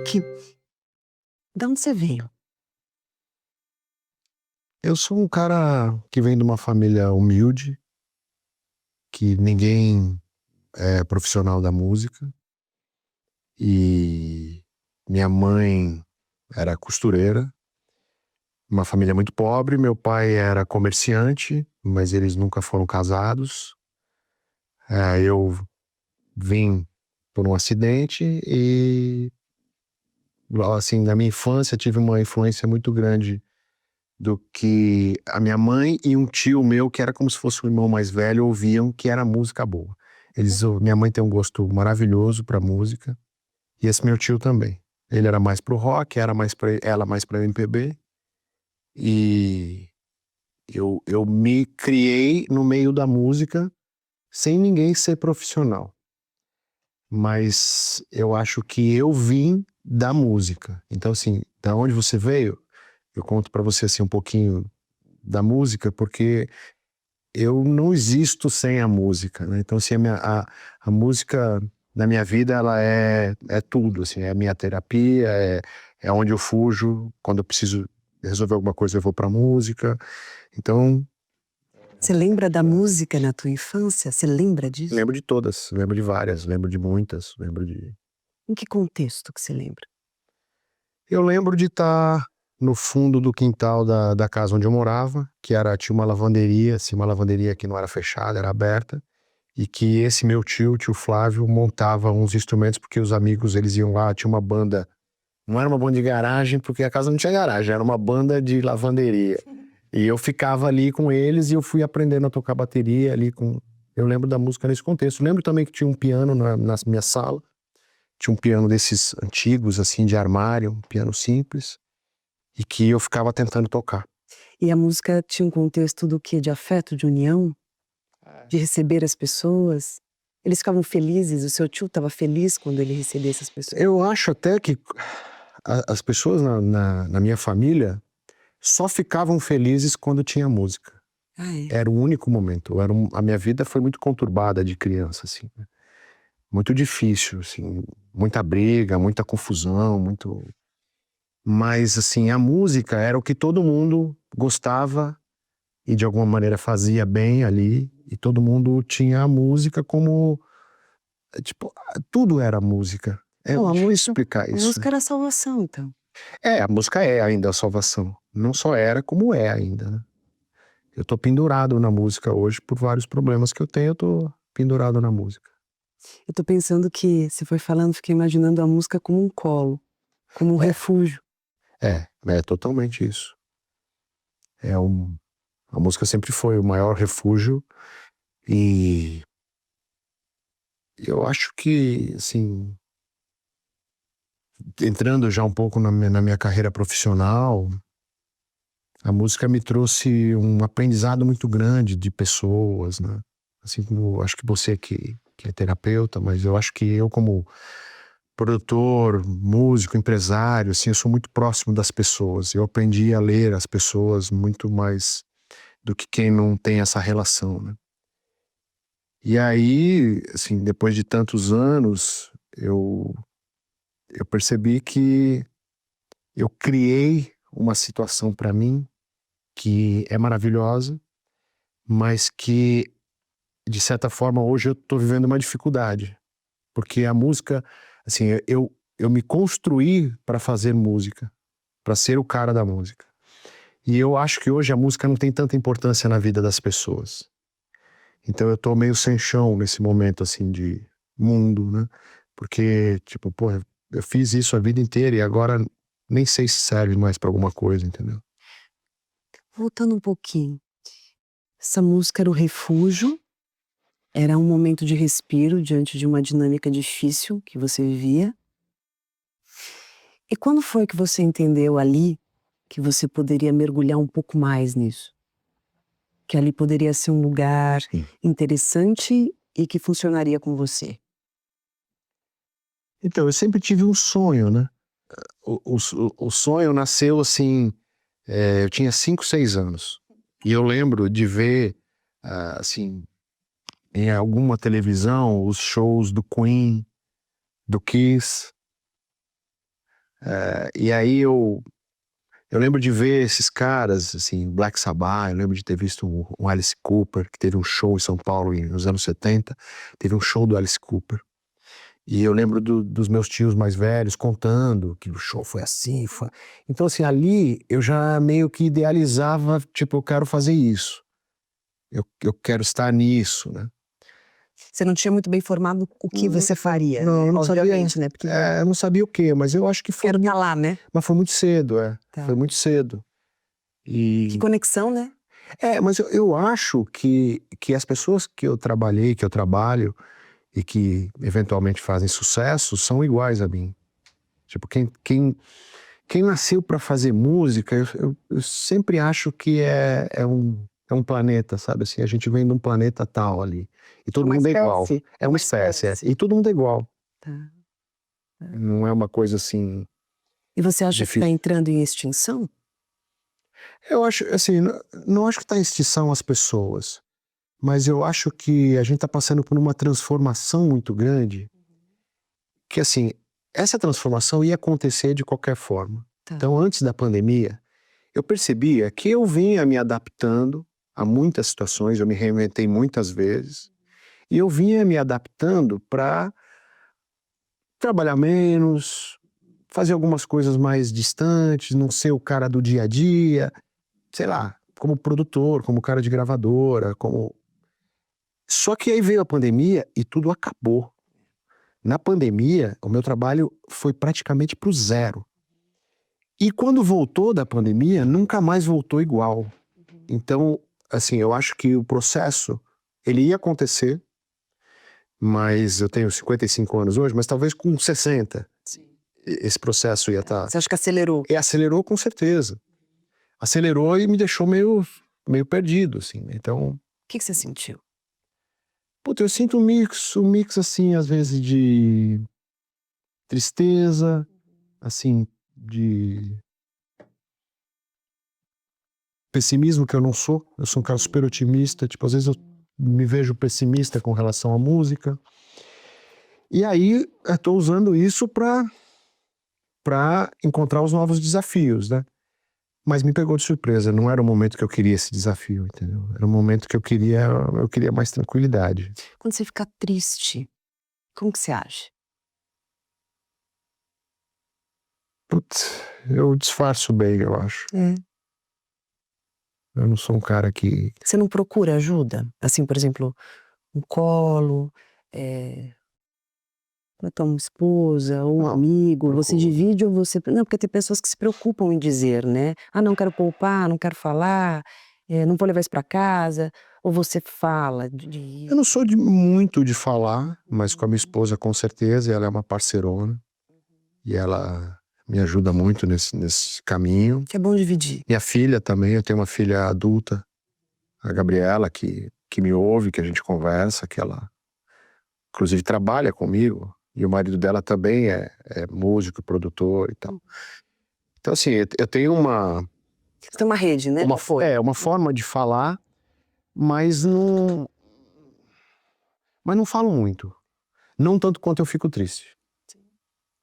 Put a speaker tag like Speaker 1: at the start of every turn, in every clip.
Speaker 1: Que... De onde você veio?
Speaker 2: Eu sou um cara que vem de uma família humilde, que ninguém é profissional da música. E minha mãe era costureira, uma família muito pobre. Meu pai era comerciante, mas eles nunca foram casados. Eu vim por um acidente e, assim, na minha infância tive uma influência muito grande do que a minha mãe e um tio meu, que era como se fosse um irmão mais velho, ouviam, que era música boa. Minha mãe tem um gosto maravilhoso para música, e esse meu tio também. Ele era mais pro rock, ela mais pra MPB, e eu me criei no meio da música sem ninguém ser profissional. Mas eu acho que eu vim da música. Então, assim, da onde você veio, eu conto para você assim um pouquinho da música, porque eu não existo sem a música, né? Então, assim, a música na minha vida, ela é tudo, assim, é a minha terapia, é onde eu fujo. Quando eu preciso resolver alguma coisa, eu vou pra música. Então...
Speaker 1: Você lembra da música na tua infância? Você lembra disso?
Speaker 2: Lembro de todas, lembro de várias, lembro de muitas, lembro de...
Speaker 1: Em que contexto que você lembra?
Speaker 2: Eu lembro de estar no fundo do quintal da casa onde eu morava, tinha uma lavanderia, assim, uma lavanderia que não era fechada, era aberta, e que esse meu tio Flávio, montava uns instrumentos, porque os amigos, eles iam lá, tinha uma banda, não era uma banda de garagem, porque a casa não tinha garagem, era uma banda de lavanderia. E eu ficava ali com eles e eu fui aprendendo a tocar bateria ali com... Eu lembro da música nesse contexto. Lembro também que tinha um piano na minha sala. Tinha um piano desses antigos, assim, de armário, um piano simples, e que eu ficava tentando tocar.
Speaker 1: E a música tinha um contexto do quê? De afeto, de união? De receber as pessoas? Eles ficavam felizes? O seu tio estava feliz quando ele recebia essas pessoas?
Speaker 2: Eu acho até que as pessoas na minha família só ficavam felizes quando tinha música.
Speaker 1: Ah, é?
Speaker 2: Era o único momento. A minha vida foi muito conturbada de criança, assim. Muito difícil, assim. Muita briga, muita confusão, muito... Mas, assim, a música era o que todo mundo gostava e de alguma maneira fazia bem ali, e todo mundo tinha a música como, tipo, tudo era música. É
Speaker 1: Bom,
Speaker 2: difícil explicar
Speaker 1: a
Speaker 2: isso.
Speaker 1: música era a salvação, então.
Speaker 2: A música é ainda a salvação. Não só era, como é ainda, né? Eu tô pendurado na música hoje por vários problemas que eu tenho, eu tô pendurado na música.
Speaker 1: Eu tô pensando que, você foi falando, fiquei imaginando a música como um colo, como um refúgio.
Speaker 2: É totalmente isso. A música sempre foi o maior refúgio, e eu acho que, assim, entrando já um pouco na minha carreira profissional, a música me trouxe um aprendizado muito grande de pessoas, né? Assim como acho que você que é terapeuta, mas eu acho que eu, como produtor, músico, empresário, assim, eu sou muito próximo das pessoas. Eu aprendi a ler as pessoas muito mais do que quem não tem essa relação, né? E aí, assim, depois de tantos anos, eu percebi que eu criei uma situação para mim que é maravilhosa, mas que, de certa forma, hoje eu estou vivendo uma dificuldade. Porque a música, assim, eu me construí para fazer música, para ser o cara da música. E eu acho que hoje a música não tem tanta importância na vida das pessoas. Então eu tô meio sem chão nesse momento, assim, de mundo, né? Porque, tipo, pô, eu fiz isso a vida inteira e agora nem sei se serve mais para alguma coisa, entendeu?
Speaker 1: Voltando um pouquinho. Essa música era o refúgio, era um momento de respiro diante de uma dinâmica difícil que você vivia. E quando foi que você entendeu ali que você poderia mergulhar um pouco mais nisso? Que ali poderia ser um lugar interessante e que funcionaria com você?
Speaker 2: Então, eu sempre tive um sonho, né? O sonho nasceu assim, eu tinha 5, 6 anos. E eu lembro de ver, assim, em alguma televisão, os shows do Queen, do Kiss. E aí eu lembro de ver esses caras, assim, Black Sabbath, eu lembro de ter visto um Alice Cooper, que teve um show em São Paulo nos anos 70, teve um show do Alice Cooper. E eu lembro dos meus tios mais velhos contando que o show foi assim. Então, assim, ali eu já meio que idealizava, tipo, eu quero fazer isso. Eu quero estar nisso, né?
Speaker 1: Você não tinha muito bem formado o que você faria,
Speaker 2: Não, eu não sabia.
Speaker 1: obviamente, né? Porque
Speaker 2: Eu não sabia o quê, mas eu acho que foi.
Speaker 1: quero estar lá, né?
Speaker 2: Mas foi muito cedo,
Speaker 1: Tá.
Speaker 2: Foi muito cedo.
Speaker 1: Que conexão, né?
Speaker 2: Mas eu acho que as pessoas que eu trabalhei, que eu trabalho, e que eventualmente fazem sucesso, são iguais a mim. Tipo, quem nasceu para fazer música, eu sempre acho que é um planeta, sabe? Assim, a gente vem de um planeta tal ali. E todo mundo é igual. É uma espécie. E todo mundo é igual.
Speaker 1: Tá.
Speaker 2: Não é uma coisa assim.
Speaker 1: E você acha que
Speaker 2: difícil.
Speaker 1: está entrando em extinção?
Speaker 2: Eu acho, assim, não acho que está em extinção as pessoas, mas eu acho que a gente está passando por uma transformação muito grande, que assim, essa transformação ia acontecer de qualquer forma.
Speaker 1: Tá.
Speaker 2: Então, antes da pandemia, eu percebia que eu vinha me adaptando a muitas situações, eu me reinventei muitas vezes, e eu vinha me adaptando para trabalhar menos, fazer algumas coisas mais distantes, não ser o cara do dia a dia, sei lá, como produtor, como cara de gravadora, como... Só que aí veio a pandemia e tudo acabou. Na pandemia, o meu trabalho foi praticamente pro zero. E quando voltou da pandemia, nunca mais voltou igual. Então, assim, eu acho que o processo, ele ia acontecer, mas eu tenho 55 anos hoje, mas talvez com 60, esse processo ia estar...
Speaker 1: Você acha que acelerou?
Speaker 2: E acelerou com certeza. Acelerou e me deixou meio perdido, assim. Então...
Speaker 1: O que você sentiu?
Speaker 2: Puta, eu sinto um mix assim, às vezes de tristeza, assim, de pessimismo, que eu não sou. Eu sou um cara super otimista, tipo, às vezes eu me vejo pessimista com relação à música. E aí, eu tô usando isso pra encontrar os novos desafios, né? Mas me pegou de surpresa, não era o momento que eu queria esse desafio, entendeu? Era um momento que eu queria mais tranquilidade.
Speaker 1: Quando você fica triste, como que você age?
Speaker 2: Putz, eu disfarço bem, eu acho. Eu não sou um cara que...
Speaker 1: Você não procura ajuda? Assim, por exemplo, um colo, a tua esposa, ou um amigo, você divide ou você... Não, porque tem pessoas que se preocupam em dizer, né? Ah, não quero poupar, não quero falar, não vou levar isso pra casa, ou você fala
Speaker 2: Eu não sou muito de falar, mas com a minha esposa com certeza, ela é uma parceirona, e ela me ajuda muito nesse caminho.
Speaker 1: Que é bom dividir.
Speaker 2: Minha filha também, eu tenho uma filha adulta, a Gabriela, que me ouve, que a gente conversa, que ela inclusive trabalha comigo, e o marido dela também é músico, produtor e tal. Então assim, eu tenho
Speaker 1: Você tem uma rede, né?
Speaker 2: uma forma de falar, mas não falo muito. Não tanto quanto eu fico triste.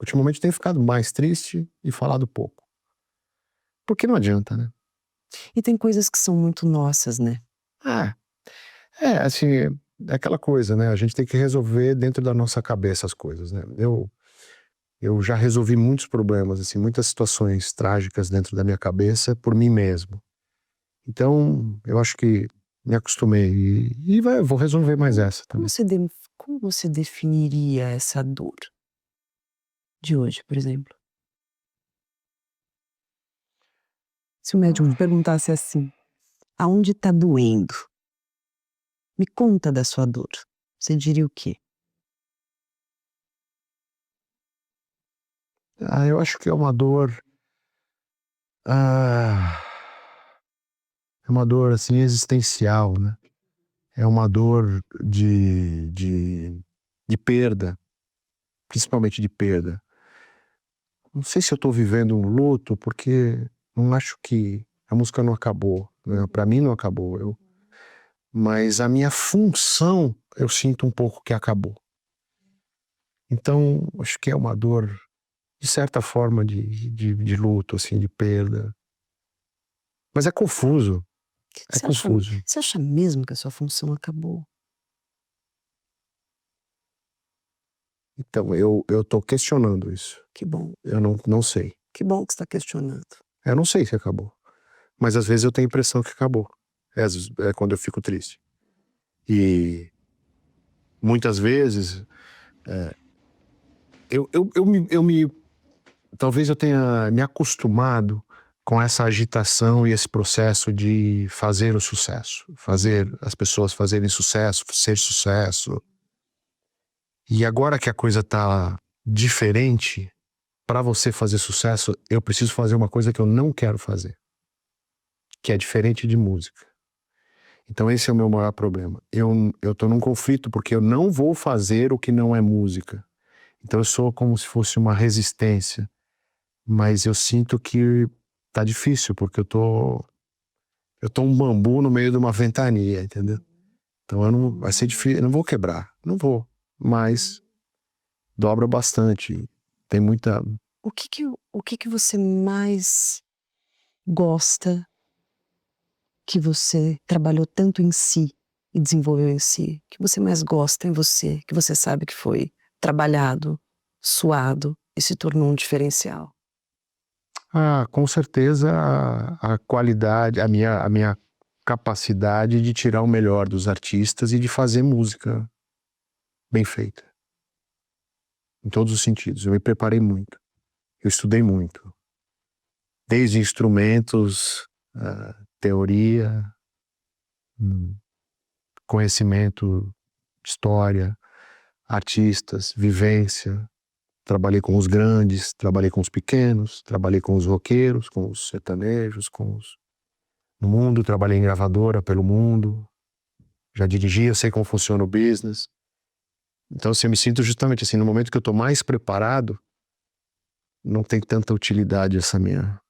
Speaker 2: Ultimamente eu tenho ficado mais triste e falado pouco. Porque não adianta, né?
Speaker 1: E tem coisas que são muito nossas, né?
Speaker 2: Assim, é aquela coisa, né? A gente tem que resolver dentro da nossa cabeça as coisas, né? Eu já resolvi muitos problemas, assim, muitas situações trágicas dentro da minha cabeça por mim mesmo. Então, eu acho que me acostumei e vou resolver mais essa também.
Speaker 1: Como você definiria essa dor de hoje, por exemplo? Se o médium perguntasse assim, aonde tá doendo? Me conta da sua dor. Você diria o quê?
Speaker 2: Eu acho que é uma dor... é uma dor, assim, existencial, né? É uma dor de perda, principalmente de perda. Não sei se eu tô vivendo um luto, porque não acho que a música não acabou, né? Pra mim não acabou, mas a minha função eu sinto um pouco que acabou. Então, acho que é uma dor de certa forma, de luto, assim, de perda. Mas é confuso. É confuso.
Speaker 1: Você acha mesmo que a sua função acabou?
Speaker 2: Então, eu tô questionando isso.
Speaker 1: Que bom.
Speaker 2: Eu não sei.
Speaker 1: Que bom que você está questionando.
Speaker 2: Eu não sei se acabou. Mas às vezes eu tenho a impressão que acabou. É quando eu fico triste. E muitas vezes talvez eu tenha me acostumado com essa agitação e esse processo de fazer o sucesso, fazer as pessoas fazerem sucesso, ser sucesso. E agora que a coisa tá diferente, para você fazer sucesso, eu preciso fazer uma coisa que eu não quero fazer, que é diferente de música. Então esse é o meu maior problema. Eu tô num conflito porque eu não vou fazer o que não é música. Então eu sou como se fosse uma resistência. Mas eu sinto que tá difícil, porque eu tô um bambu no meio de uma ventania, entendeu? Então vai ser difícil, eu não vou quebrar, não vou, mas dobra bastante. Tem muita.
Speaker 1: O que que você mais gosta que você trabalhou tanto em si e desenvolveu em si? O que você mais gosta em você, que você sabe que foi trabalhado, suado e se tornou um diferencial?
Speaker 2: Com certeza a qualidade, a minha capacidade de tirar o melhor dos artistas e de fazer música bem feita. Em todos os sentidos. Eu me preparei muito. Eu estudei muito. Desde instrumentos, teoria, conhecimento, história, artistas, vivência. Trabalhei com os grandes, trabalhei com os pequenos, trabalhei com os roqueiros, com os sertanejos, no mundo, trabalhei em gravadora pelo mundo, já dirigi, eu sei como funciona o business. Então, assim, eu me sinto justamente assim, no momento que eu tô mais preparado, não tem tanta utilidade essa minha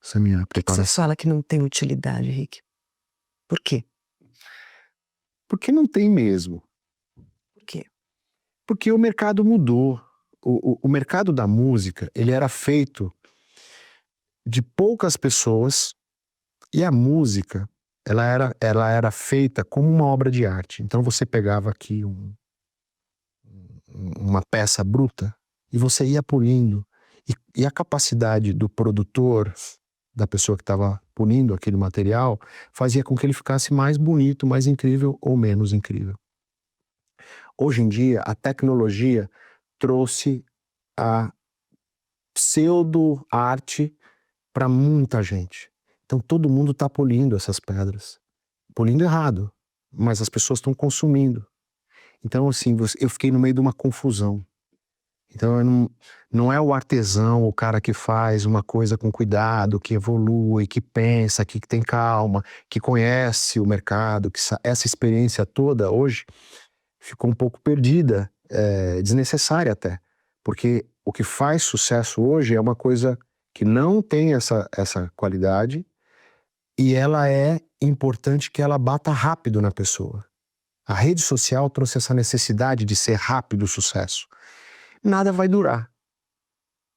Speaker 1: Por que você
Speaker 2: preparação.
Speaker 1: fala que não tem utilidade, Rick? Por quê?
Speaker 2: Porque não tem mesmo.
Speaker 1: Por quê?
Speaker 2: Porque o mercado mudou. O mercado da música, ele era feito de poucas pessoas e a música, ela era feita como uma obra de arte. Então você pegava aqui uma peça bruta e você ia polindo. E a capacidade do produtor, da pessoa que estava punindo aquele material, fazia com que ele ficasse mais bonito, mais incrível ou menos incrível. Hoje em dia, a tecnologia trouxe a pseudo-arte para muita gente. Então todo mundo está polindo essas pedras. Polindo errado, mas as pessoas estão consumindo. Então, assim, eu fiquei no meio de uma confusão. Então, não é o artesão, o cara que faz uma coisa com cuidado, que evolui, que pensa, que tem calma, que conhece o mercado, essa experiência toda hoje ficou um pouco perdida, desnecessária até. Porque o que faz sucesso hoje é uma coisa que não tem essa qualidade e ela é importante que ela bata rápido na pessoa. A rede social trouxe essa necessidade de ser rápido o sucesso. Nada vai durar.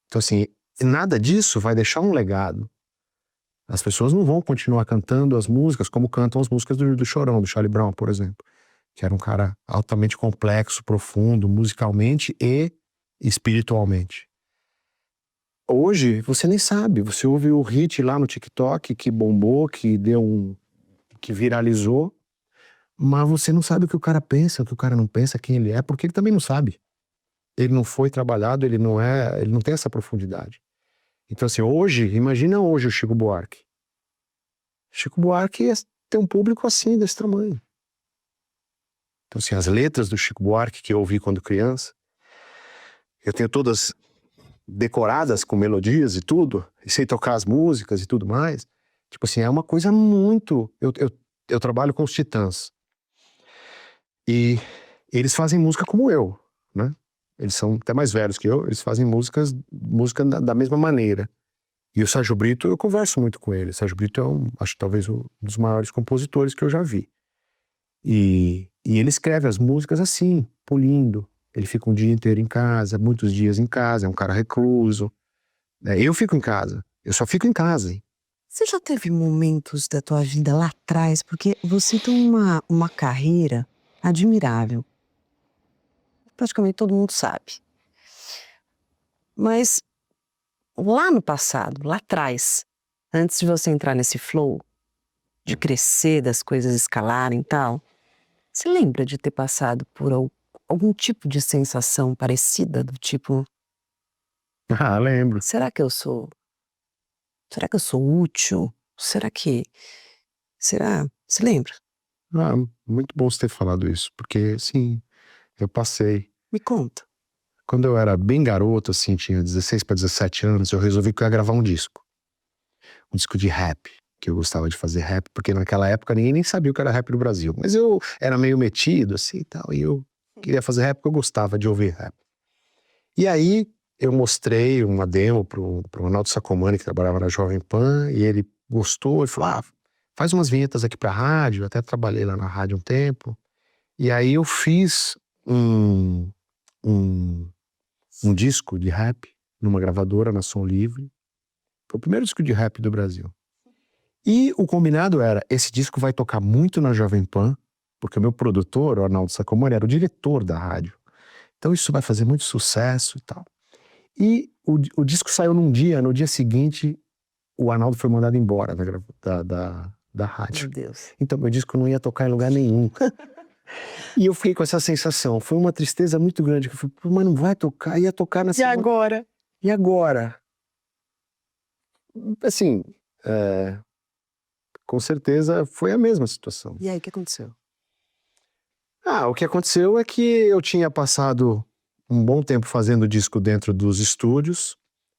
Speaker 2: Então, assim, nada disso vai deixar um legado. As pessoas não vão continuar cantando as músicas como cantam as músicas do Chorão, do Charlie Brown, por exemplo, que era um cara altamente complexo, profundo, musicalmente e espiritualmente. Hoje, você nem sabe. Você ouve o hit lá no TikTok que bombou, que que viralizou, mas você não sabe o que o cara pensa, o que o cara não pensa, quem ele é, porque ele também não sabe. Ele não foi trabalhado, ele não tem essa profundidade. Então, assim, imagina hoje o Chico Buarque. Chico Buarque tem um público assim, desse tamanho. Então, assim, as letras do Chico Buarque que eu ouvi quando criança, eu tenho todas decoradas com melodias e tudo, e sei tocar as músicas e tudo mais. Tipo assim, é uma coisa muito... Eu trabalho com os Titãs. E eles fazem música como eu, né? Eles são até mais velhos que eu, eles fazem música da mesma maneira. E o Sérgio Brito, eu converso muito com ele. O Sérgio Brito é acho talvez um dos maiores compositores que eu já vi. E ele escreve as músicas assim, polindo. ele fica um dia inteiro em casa, muitos dias em casa, é um cara recluso. Eu fico em casa, eu só fico em casa, hein?
Speaker 1: Você já teve momentos da tua vida lá atrás, porque você tem uma carreira admirável. Praticamente todo mundo sabe. Mas lá no passado, lá atrás, antes de você entrar nesse flow, de crescer, das coisas escalarem e tal, você lembra de ter passado por algum tipo de sensação parecida, do tipo,
Speaker 2: Ah, lembro.
Speaker 1: será que eu sou útil? Você lembra?
Speaker 2: Ah, muito bom você ter falado isso, porque, sim, eu passei.
Speaker 1: Me conta.
Speaker 2: Quando eu era bem garoto, assim, tinha 16 para 17 anos, eu resolvi que eu ia gravar um disco de rap, que eu gostava de fazer rap, porque naquela época ninguém nem sabia o que era rap no Brasil, mas eu era meio metido, assim, e tal, e eu queria fazer rap porque eu gostava de ouvir rap. E aí eu mostrei uma demo pro Arnaldo Sacomani, que trabalhava na Jovem Pan, e ele gostou e falou, faz umas vinhetas aqui pra rádio, até trabalhei lá na rádio um tempo. E aí eu fiz um disco de rap numa gravadora na Som Livre. Foi o primeiro disco de rap do Brasil. E o combinado era, esse disco vai tocar muito na Jovem Pan, porque o meu produtor, o Arnaldo Sacomani, era o diretor da rádio. Então isso vai fazer muito sucesso e tal. E o disco saiu num dia, no dia seguinte, o Arnaldo foi mandado embora da rádio.
Speaker 1: Meu Deus.
Speaker 2: Então meu disco não ia tocar em lugar nenhum. E eu fiquei com essa sensação, foi uma tristeza muito grande, que eu falei, mas não vai tocar, ia tocar na semana.
Speaker 1: agora?
Speaker 2: E agora? Assim, com certeza foi a mesma situação.
Speaker 1: E aí, o que aconteceu?
Speaker 2: O que aconteceu é que eu tinha passado um bom tempo fazendo disco dentro dos estúdios,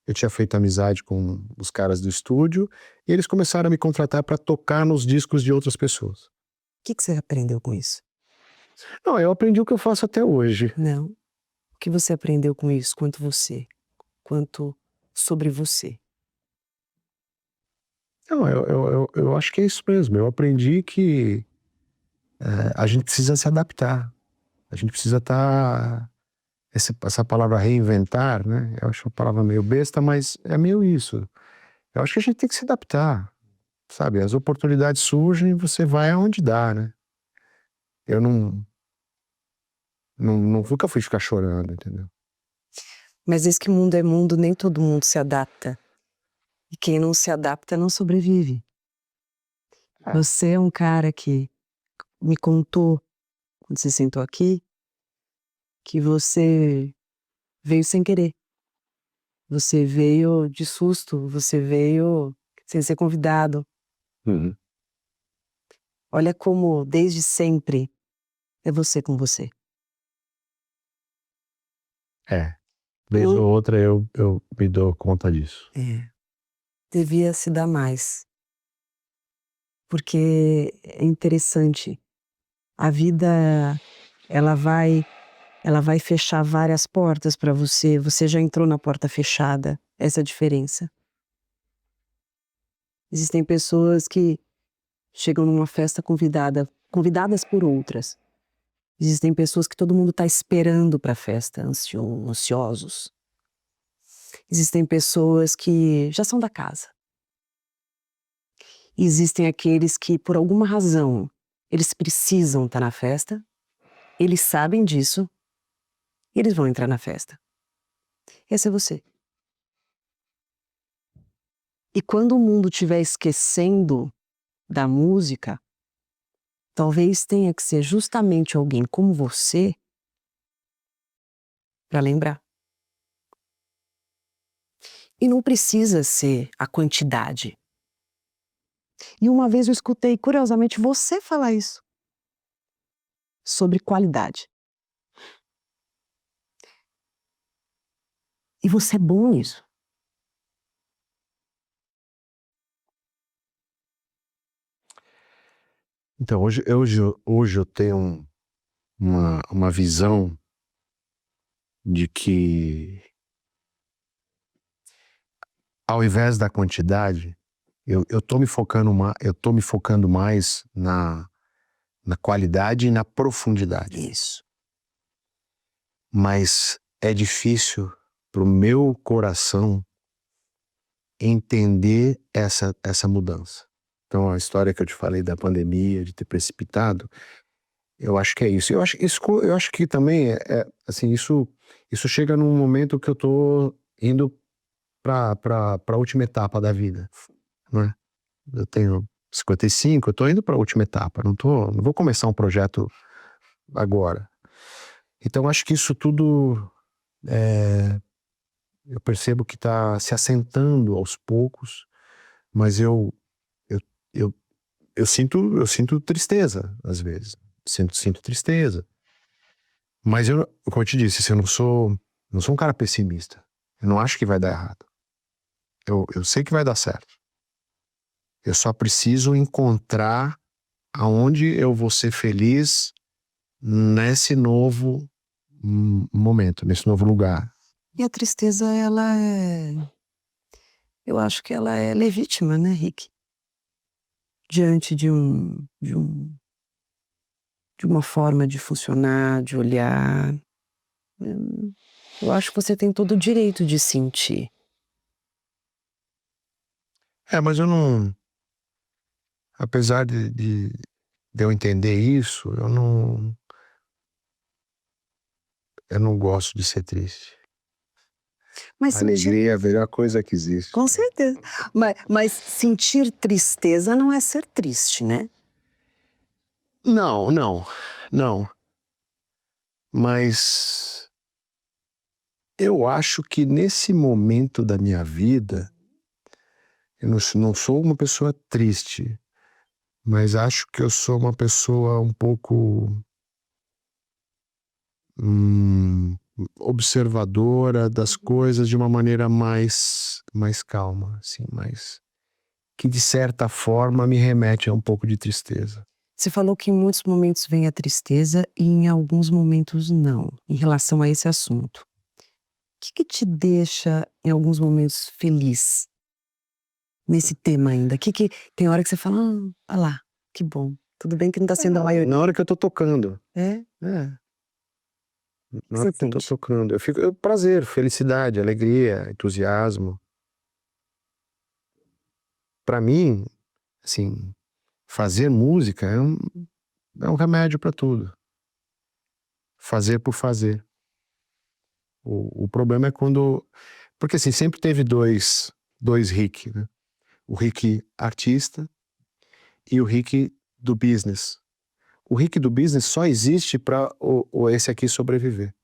Speaker 2: eu tinha feito amizade com os caras do estúdio, e eles começaram a me contratar para tocar nos discos de outras pessoas.
Speaker 1: O que você aprendeu com isso?
Speaker 2: Não, eu aprendi o que eu faço até hoje.
Speaker 1: Não. O que você aprendeu com isso? Quanto sobre você?
Speaker 2: Não, eu acho que é isso mesmo. Eu aprendi que a gente precisa se adaptar. A gente precisa estar... Essa palavra reinventar, né? Eu acho uma palavra meio besta, mas é meio isso. Eu acho que a gente tem que se adaptar, sabe? As oportunidades surgem e você vai aonde dá, né? Eu nunca fui ficar chorando, entendeu?
Speaker 1: Mas desde que mundo é mundo, nem todo mundo se adapta. E quem não se adapta não sobrevive. Você é um cara que me contou, quando você sentou aqui, que você veio sem querer. Você veio de susto, você veio sem ser convidado.
Speaker 2: Uhum.
Speaker 1: Olha como, desde sempre, é você com você.
Speaker 2: Vez ou outra eu me dou conta disso.
Speaker 1: Devia se dar mais. Porque é interessante. A vida, ela vai fechar várias portas para você. Você já entrou na porta fechada. Essa é a diferença. Existem pessoas que chegam numa festa convidadas por outras. Existem pessoas que todo mundo está esperando para a festa, ansiosos. Existem pessoas que já são da casa. Existem aqueles que, por alguma razão, eles precisam estar na festa, eles sabem disso, e eles vão entrar na festa. Esse é você. E quando o mundo estiver esquecendo da música, talvez tenha que ser justamente alguém como você para lembrar. E não precisa ser a quantidade. E uma vez eu escutei, curiosamente, você falar isso. Sobre qualidade. E você é bom nisso.
Speaker 2: Então, hoje eu tenho uma visão de que, ao invés da quantidade, eu tô me focando mais na qualidade e na profundidade.
Speaker 1: Isso.
Speaker 2: mas é difícil pro meu coração entender essa mudança. Então, a história que eu te falei da pandemia, de ter precipitado, eu acho que é isso. Eu acho que também assim, isso chega num momento que eu tô indo para a última etapa da vida, né? Eu tenho 55, eu tô indo para a última etapa, não vou começar um projeto agora. Então, acho que isso tudo eu percebo que está se assentando aos poucos, mas eu, eu, eu sinto tristeza às vezes. Sinto tristeza. Mas como eu te disse, assim, eu não sou um cara pessimista. Eu não acho que vai dar errado. Eu sei que vai dar certo. Eu só preciso encontrar aonde eu vou ser feliz nesse novo momento, nesse novo lugar.
Speaker 1: E a tristeza, eu acho que ela é legítima, né, Rick? Diante de uma forma de funcionar, de olhar. Eu acho que você tem todo o direito de sentir.
Speaker 2: Mas eu não. Apesar de eu entender isso, eu não gosto de ser triste.
Speaker 1: Mas
Speaker 2: Alegria é a melhor coisa que existe.
Speaker 1: com certeza. Mas sentir tristeza não é ser triste, né?
Speaker 2: Não. Mas eu acho que nesse momento da minha vida, eu não sou uma pessoa triste, mas acho que eu sou uma pessoa um pouco observadora das coisas de uma maneira mais calma, assim, que de certa forma me remete a um pouco de tristeza.
Speaker 1: Você falou que em muitos momentos vem a tristeza e em alguns momentos não, em relação a esse assunto. O que te deixa, em alguns momentos, feliz nesse tema ainda? Tem hora que você fala, lá, que bom. Tudo bem que não tá sendo a maioria.
Speaker 2: Na hora que eu tô tocando.
Speaker 1: É?
Speaker 2: Na hora que eu tô tocando. Prazer, felicidade, alegria, entusiasmo. Pra mim, assim, fazer música é um remédio pra tudo. Fazer por fazer. O problema é quando... Porque assim, sempre teve dois Rick, né? O Rick artista e o Rick do business. O Rick do business só existe para esse aqui sobreviver.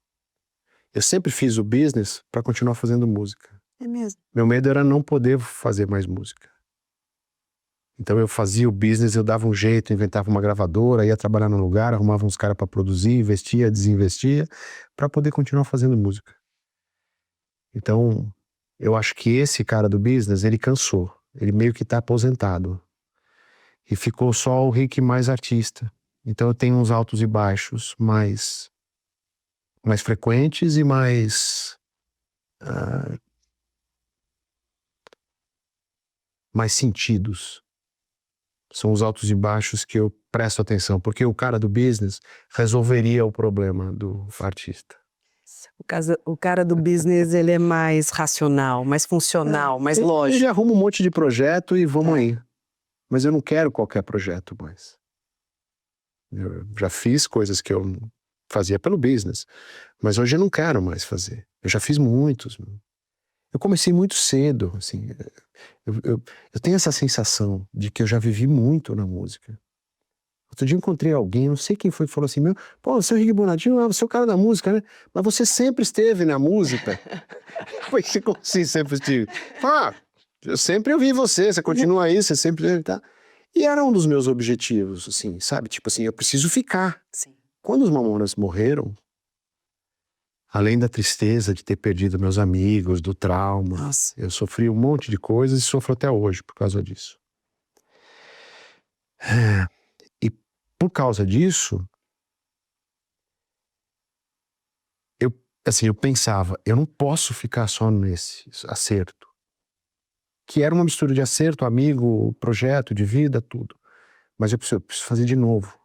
Speaker 2: Eu sempre fiz o business para continuar fazendo música.
Speaker 1: É mesmo?
Speaker 2: Meu medo era não poder fazer mais música. Então eu fazia o business, eu dava um jeito, inventava uma gravadora, ia trabalhar num lugar, arrumava uns caras para produzir, investia, desinvestia, para poder continuar fazendo música. Então, eu acho que esse cara do business, ele cansou. Ele meio que tá aposentado. E ficou só o Rick mais artista. Então eu tenho uns altos e baixos mais frequentes e mais sentidos. São os altos e baixos que eu presto atenção, porque o cara do business resolveria o problema do artista.
Speaker 1: O cara do business, ele é mais racional, mais funcional, mais lógico.
Speaker 2: Ele arruma um monte de projeto e vamos aí. Mas eu não quero qualquer projeto mais. Eu já fiz coisas que eu fazia pelo business, mas hoje eu não quero mais fazer. Eu já fiz muitos. Eu comecei muito cedo, assim. Eu tenho essa sensação de que eu já vivi muito na música. Outro dia encontrei alguém, não sei quem foi, que falou assim, pô, seu Rick Bonadinho, você é o cara da música, né? Mas você sempre esteve na música. Foi como assim, sempre estive? Eu sempre ouvi você continua aí, você sempre... Tá? E era um dos meus objetivos, assim, sabe? Tipo assim, eu preciso ficar.
Speaker 1: Sim.
Speaker 2: Quando os Mamonas morreram, além da tristeza de ter perdido meus amigos, do trauma,
Speaker 1: Nossa.
Speaker 2: eu sofri um monte de coisas e sofro até hoje por causa disso. E por causa disso, eu pensava, eu não posso ficar só nesse acerto. Que era uma mistura de acerto, amigo, projeto, de vida, tudo. Mas eu preciso fazer de novo.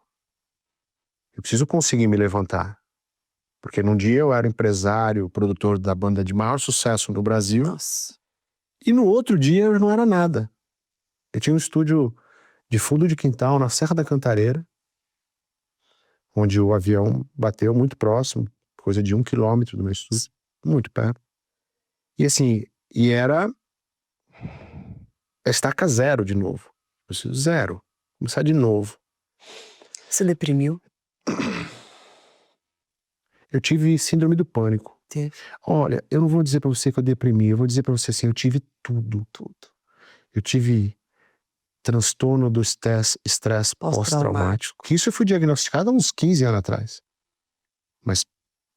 Speaker 2: Eu preciso conseguir me levantar. Porque num dia eu era empresário, produtor da banda de maior sucesso no Brasil,
Speaker 1: Nossa.
Speaker 2: e no outro dia eu não era nada. Eu tinha um estúdio de fundo de quintal na Serra da Cantareira, onde o avião bateu muito próximo, coisa de 1 quilômetro do meu estúdio, muito perto. E assim, era estaca zero de novo. Zero. Começar de novo.
Speaker 1: Você deprimiu?
Speaker 2: Eu tive síndrome do pânico.
Speaker 1: Teve.
Speaker 2: Olha, eu não vou dizer pra você que eu deprimi, eu vou dizer pra você assim, eu tive tudo. Eu tive transtorno do estresse pós-traumático. Que isso eu fui diagnosticado há uns 15 anos atrás. Mas,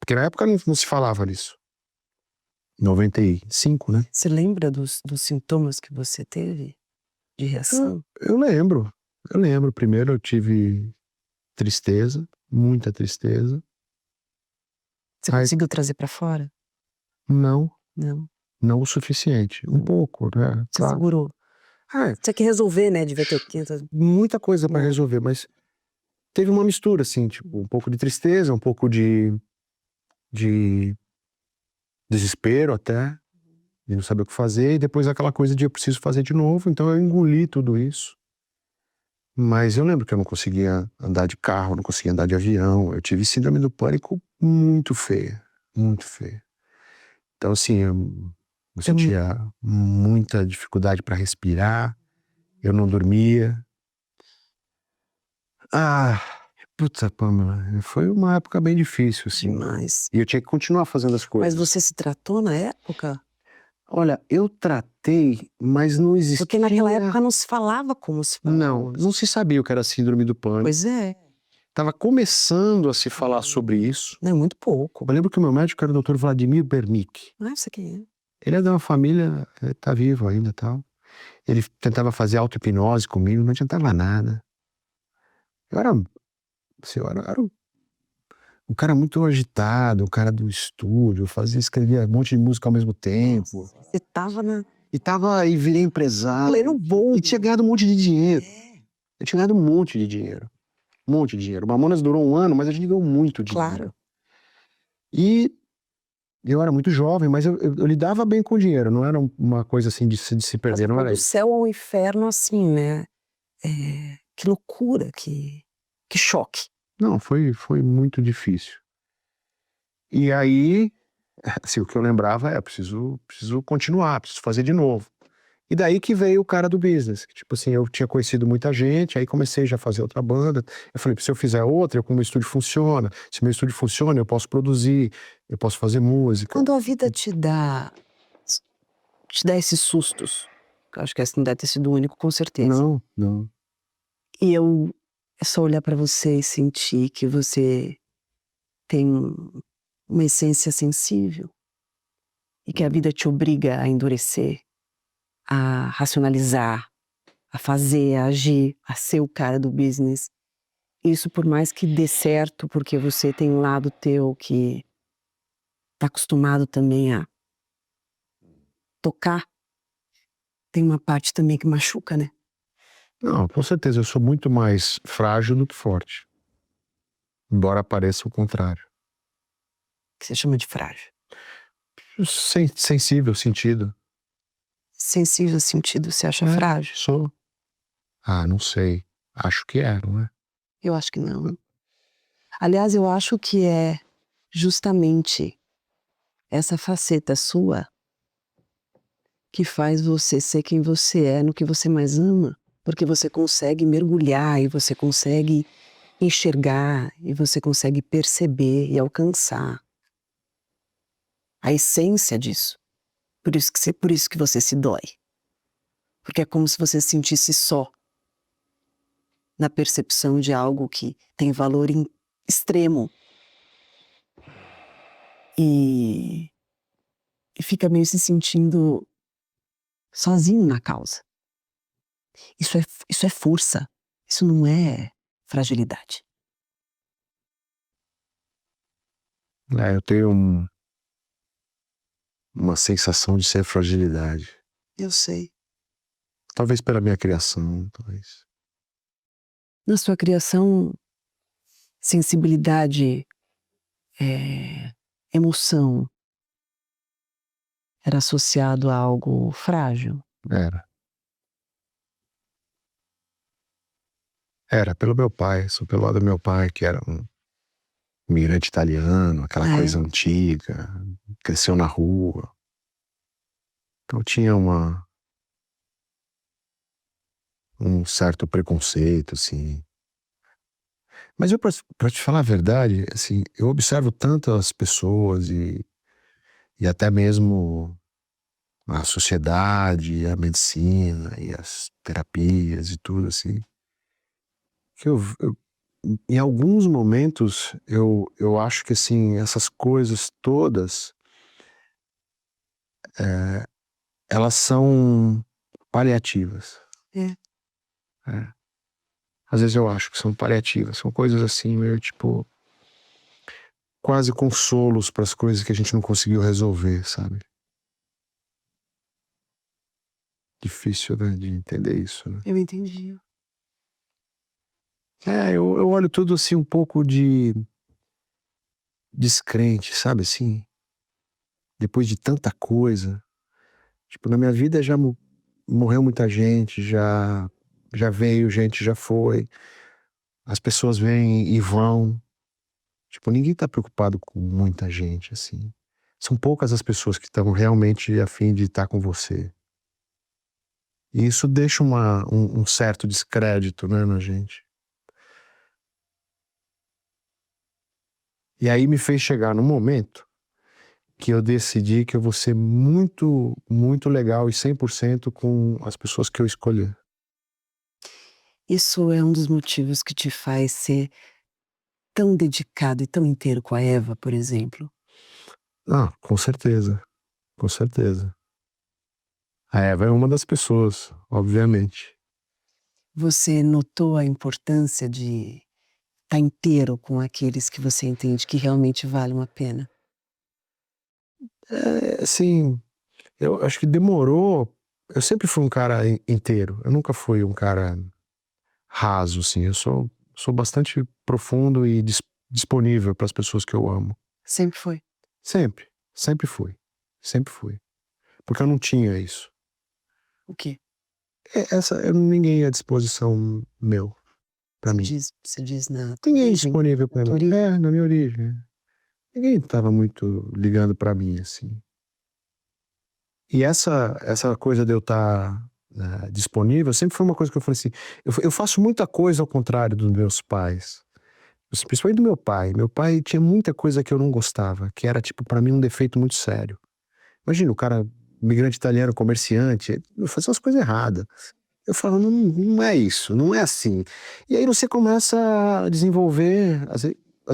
Speaker 2: porque na época não se falava nisso. 95, né?
Speaker 1: Você lembra dos sintomas que você teve de reação?
Speaker 2: Eu lembro. Primeiro eu tive tristeza, muita tristeza.
Speaker 1: Você conseguiu trazer pra fora?
Speaker 2: Não.
Speaker 1: Não.
Speaker 2: Não o suficiente. Um pouco, né?
Speaker 1: Você segurou. Tinha que resolver, né? Devia ter 500...
Speaker 2: Muita coisa pra resolver, mas teve uma mistura, assim, tipo, um pouco de tristeza, um pouco de desespero até, de não saber o que fazer, e depois aquela coisa de eu preciso fazer de novo, então eu engoli tudo isso. Mas eu lembro que eu não conseguia andar de carro, não conseguia andar de avião, eu tive síndrome do pânico muito feia, muito feia. Então assim, eu sentia muita dificuldade para respirar, eu não dormia. Puta, Pamela, foi uma época bem difícil, assim.
Speaker 1: Demais.
Speaker 2: E eu tinha que continuar fazendo as coisas.
Speaker 1: Mas você se tratou na época?
Speaker 2: Olha, eu tratei, mas não existia...
Speaker 1: Porque naquela época não se falava como se falava.
Speaker 2: Não se sabia o que era síndrome do pânico.
Speaker 1: Pois é.
Speaker 2: Tava começando a se falar sobre isso.
Speaker 1: Não, muito pouco.
Speaker 2: Eu lembro que o meu médico era o Dr. Vladimir Bernick.
Speaker 1: Isso quem é?
Speaker 2: Ele é de uma família, tá vivo ainda e tal. Ele tentava fazer auto-hipnose comigo, não adiantava nada. Eu era um cara muito agitado, um cara do estúdio, escrevia um monte de música ao mesmo tempo.
Speaker 1: Você tava
Speaker 2: E virei empresário.
Speaker 1: pleno voo.
Speaker 2: E tinha ganhado um monte de dinheiro. Eu tinha ganhado um monte de dinheiro. Um monte de dinheiro. O Mamonas durou 1 ano, mas a gente ganhou muito dinheiro.
Speaker 1: Claro.
Speaker 2: E eu era muito jovem, mas eu lidava bem com o dinheiro. Não era uma coisa assim de se perder, não era
Speaker 1: Do
Speaker 2: isso.
Speaker 1: céu ao inferno, assim, né? Que loucura, que choque.
Speaker 2: Não, foi muito difícil. E aí, assim, o que eu lembrava preciso continuar, preciso fazer de novo. E daí que veio o cara do business. Tipo assim, eu tinha conhecido muita gente, aí comecei já a fazer outra banda. Eu falei, se eu fizer outra, como meu estúdio funciona. Se meu estúdio funciona, eu posso produzir, eu posso fazer música.
Speaker 1: Quando a vida te dá esses sustos, eu acho que esse não deve ter sido o único, com certeza.
Speaker 2: Não.
Speaker 1: E é só olhar pra você e sentir que você tem uma essência sensível e que a vida te obriga a endurecer, a racionalizar, a fazer, a agir, a ser o cara do business. Isso por mais que dê certo, porque você tem um lado teu que tá acostumado também a tocar, tem uma parte também que machuca, né?
Speaker 2: Não, com certeza, eu sou muito mais frágil do que forte. Embora pareça o contrário.
Speaker 1: O que você chama de frágil?
Speaker 2: Sensível, sentido.
Speaker 1: Sensível sentido, você acha frágil?
Speaker 2: Sou. Não sei. Acho que não é?
Speaker 1: Eu acho que não. Aliás, eu acho que é justamente essa faceta sua que faz você ser quem você é no que você mais ama. Porque você consegue mergulhar e você consegue enxergar e você consegue perceber e alcançar a essência disso. Por isso que você se dói. Porque é como se você se sentisse só na percepção de algo que tem valor extremo. E fica meio se sentindo sozinho na causa. Isso é força. Isso não é fragilidade.
Speaker 2: Eu tenho uma sensação de ser fragilidade.
Speaker 1: Eu sei.
Speaker 2: Talvez pela minha criação, talvez.
Speaker 1: Na sua criação, sensibilidade emoção era associado a algo frágil?
Speaker 2: Era pelo meu pai, sou pelo lado do meu pai, que era um imigrante italiano, aquela coisa antiga, cresceu na rua. Então tinha um certo preconceito, assim. Mas eu, pra te falar a verdade, assim, eu observo tanto as pessoas e até mesmo a sociedade, a medicina e as terapias e tudo, assim, que em alguns momentos eu acho que, assim, essas coisas todas, elas são paliativas.
Speaker 1: É.
Speaker 2: Às vezes eu acho que são paliativas, são coisas assim, meio tipo, quase consolos para as coisas que a gente não conseguiu resolver, sabe? Difícil, né, de entender isso, né?
Speaker 1: Eu entendi.
Speaker 2: Eu olho tudo assim um pouco de descrente, sabe assim? Depois de tanta coisa. Tipo, na minha vida já morreu muita gente, já veio gente, já foi. As pessoas vêm e vão. Tipo, ninguém tá preocupado com muita gente, assim. São poucas as pessoas que estão realmente a fim de estar com você. E isso deixa um certo descrédito, né, na gente. E aí me fez chegar no momento que eu decidi que eu vou ser muito, muito legal e 100% com as pessoas que eu escolher.
Speaker 1: Isso é um dos motivos que te faz ser tão dedicado e tão inteiro com a Eva, por exemplo?
Speaker 2: Ah, com certeza. Com certeza. A Eva é uma das pessoas, obviamente.
Speaker 1: Você notou a importância de estar inteiro com aqueles que você entende que realmente valem a pena?
Speaker 2: Assim, eu acho que demorou. Eu sempre fui um cara inteiro. Eu nunca fui um cara raso, assim. Eu sou bastante profundo e disponível para as pessoas que eu amo.
Speaker 1: Sempre foi?
Speaker 2: Sempre. Sempre fui. Sempre fui. Porque eu não tinha isso.
Speaker 1: O quê?
Speaker 2: Ninguém à disposição meu, pra mim.
Speaker 1: Você diz na tua
Speaker 2: Ninguém
Speaker 1: origem?
Speaker 2: disponível
Speaker 1: Na
Speaker 2: pra
Speaker 1: tua
Speaker 2: mim.
Speaker 1: origem?
Speaker 2: Na minha origem. Ninguém tava muito ligando pra mim, assim. E essa coisa de eu estar disponível sempre foi uma coisa que eu falei assim, eu faço muita coisa ao contrário dos meus pais. Principalmente do meu pai. Meu pai tinha muita coisa que eu não gostava, que era, tipo, pra mim um defeito muito sério. Imagina, o cara, imigrante italiano, comerciante, fazia umas coisas erradas. Eu falo, não é isso, não é assim. E aí você começa a desenvolver, às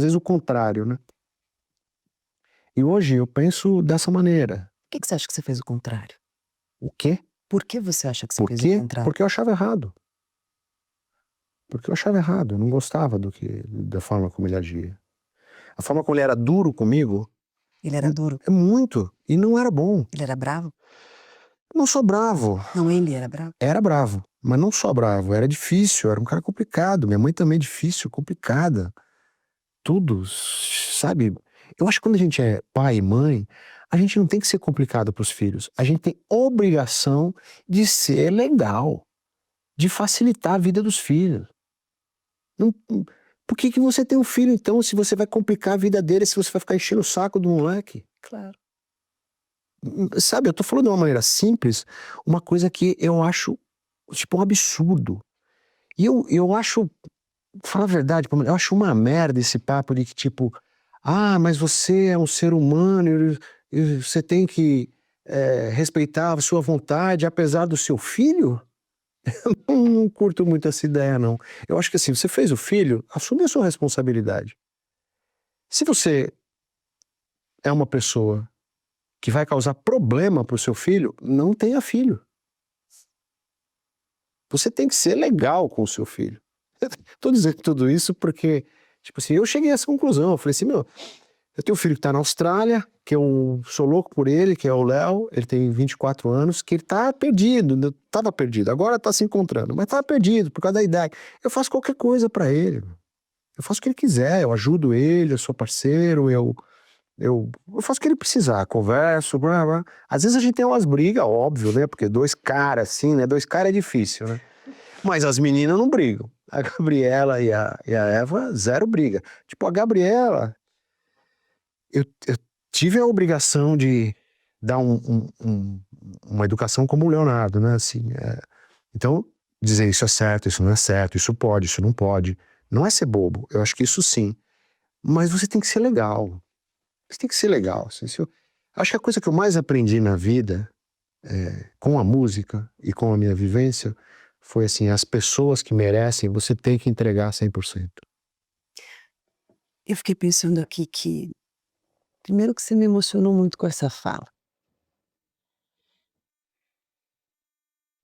Speaker 2: vezes o contrário, né? E hoje eu penso dessa maneira.
Speaker 1: Por que você acha que você fez o contrário?
Speaker 2: O quê?
Speaker 1: Por que você acha que você
Speaker 2: Por
Speaker 1: fez o
Speaker 2: quê?
Speaker 1: contrário?
Speaker 2: Porque eu achava errado. Porque eu achava errado, eu não gostava da forma como ele agia. A forma como ele era duro comigo
Speaker 1: Ele era duro?
Speaker 2: é muito, e não era bom.
Speaker 1: Ele era bravo?
Speaker 2: Não sou bravo.
Speaker 1: Não, ele era bravo?
Speaker 2: Era bravo, mas não só bravo, era difícil, era um cara complicado. Minha mãe também é difícil, complicada. Tudo, sabe? Eu acho que quando a gente é pai e mãe, a gente não tem que ser complicado para os filhos. A gente tem obrigação de ser legal, de facilitar a vida dos filhos. Não, por que você tem um filho, então, se você vai complicar a vida dele, se você vai ficar enchendo o saco do moleque?
Speaker 1: Claro.
Speaker 2: Sabe, eu tô falando de uma maneira simples, uma coisa que eu acho, tipo, um absurdo. E eu acho, pra falar a verdade, eu acho uma merda esse papo de que, tipo, mas você é um ser humano e você tem que respeitar a sua vontade, apesar do seu filho? Eu não curto muito essa ideia, não. Eu acho que assim, você fez o filho, assume a sua responsabilidade. Se você é uma pessoa que vai causar problema pro seu filho, não tenha filho. Você tem que ser legal com o seu filho. Tô dizendo tudo isso porque, tipo assim, eu cheguei a essa conclusão. Eu falei assim, meu, eu tenho um filho que tá na Austrália, que eu sou louco por ele, que é o Léo, ele tem 24 anos, que ele tá perdido, tava perdido, agora tá se encontrando, mas tava perdido por causa da idade. Eu faço qualquer coisa pra ele. Eu faço o que ele quiser, eu ajudo ele, eu sou parceiro, eu faço o que ele precisar, converso, blá, blá. Às vezes a gente tem umas brigas, óbvio, né? Porque 2 caras assim, né? 2 caras é difícil, né? Mas as meninas não brigam. A Gabriela e a Eva, zero briga. Tipo, a Gabriela, eu tive a obrigação de dar uma educação como o Leonardo, né? Assim, então, dizer isso é certo, isso não é certo, isso pode, isso não pode. Não é ser bobo, eu acho que isso sim. Mas você tem que ser legal. Você tem que ser legal. Assim, acho que a coisa que eu mais aprendi na vida, com a música e com a minha vivência, foi assim, as pessoas que merecem, você tem que entregar 100%.
Speaker 1: Eu fiquei pensando aqui que, primeiro que você me emocionou muito com essa fala.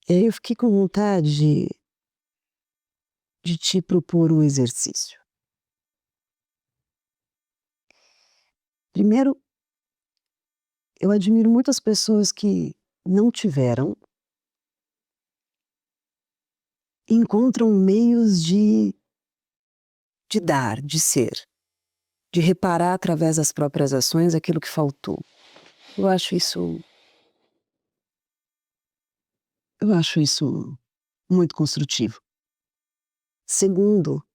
Speaker 1: E aí eu fiquei com vontade de te propor um exercício. Primeiro, eu admiro muito as pessoas que não tiveram e encontram meios de dar, de ser, de reparar através das próprias ações aquilo que faltou. Eu acho isso muito construtivo. Segundo,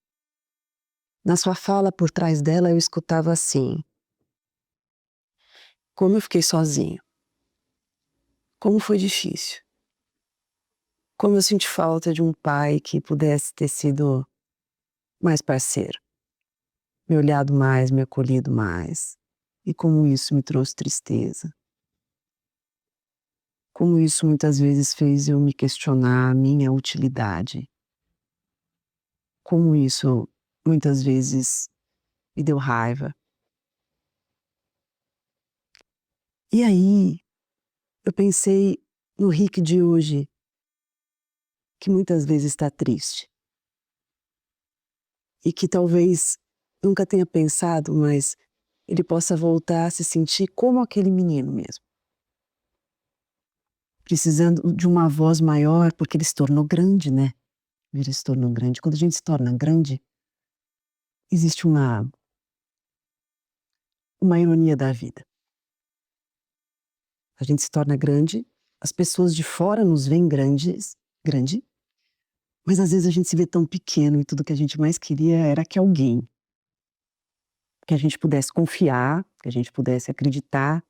Speaker 1: na sua fala por trás dela eu escutava assim: como eu fiquei sozinho, como foi difícil, como eu senti falta de um pai que pudesse ter sido mais parceiro, me olhado mais, me acolhido mais, e como isso me trouxe tristeza. Como isso muitas vezes fez eu me questionar a minha utilidade. Como isso muitas vezes me deu raiva. E aí eu pensei no Rick de hoje, que muitas vezes está triste. E que talvez nunca tenha pensado, mas ele possa voltar a se sentir como aquele menino mesmo. Precisando de uma voz maior, porque ele se tornou grande, né? Ele se tornou grande. Quando a gente se torna grande, existe uma ironia da vida. A gente se torna grande, as pessoas de fora nos veem grande, mas às vezes a gente se vê tão pequeno e tudo que a gente mais queria era que a gente pudesse confiar, que a gente pudesse acreditar,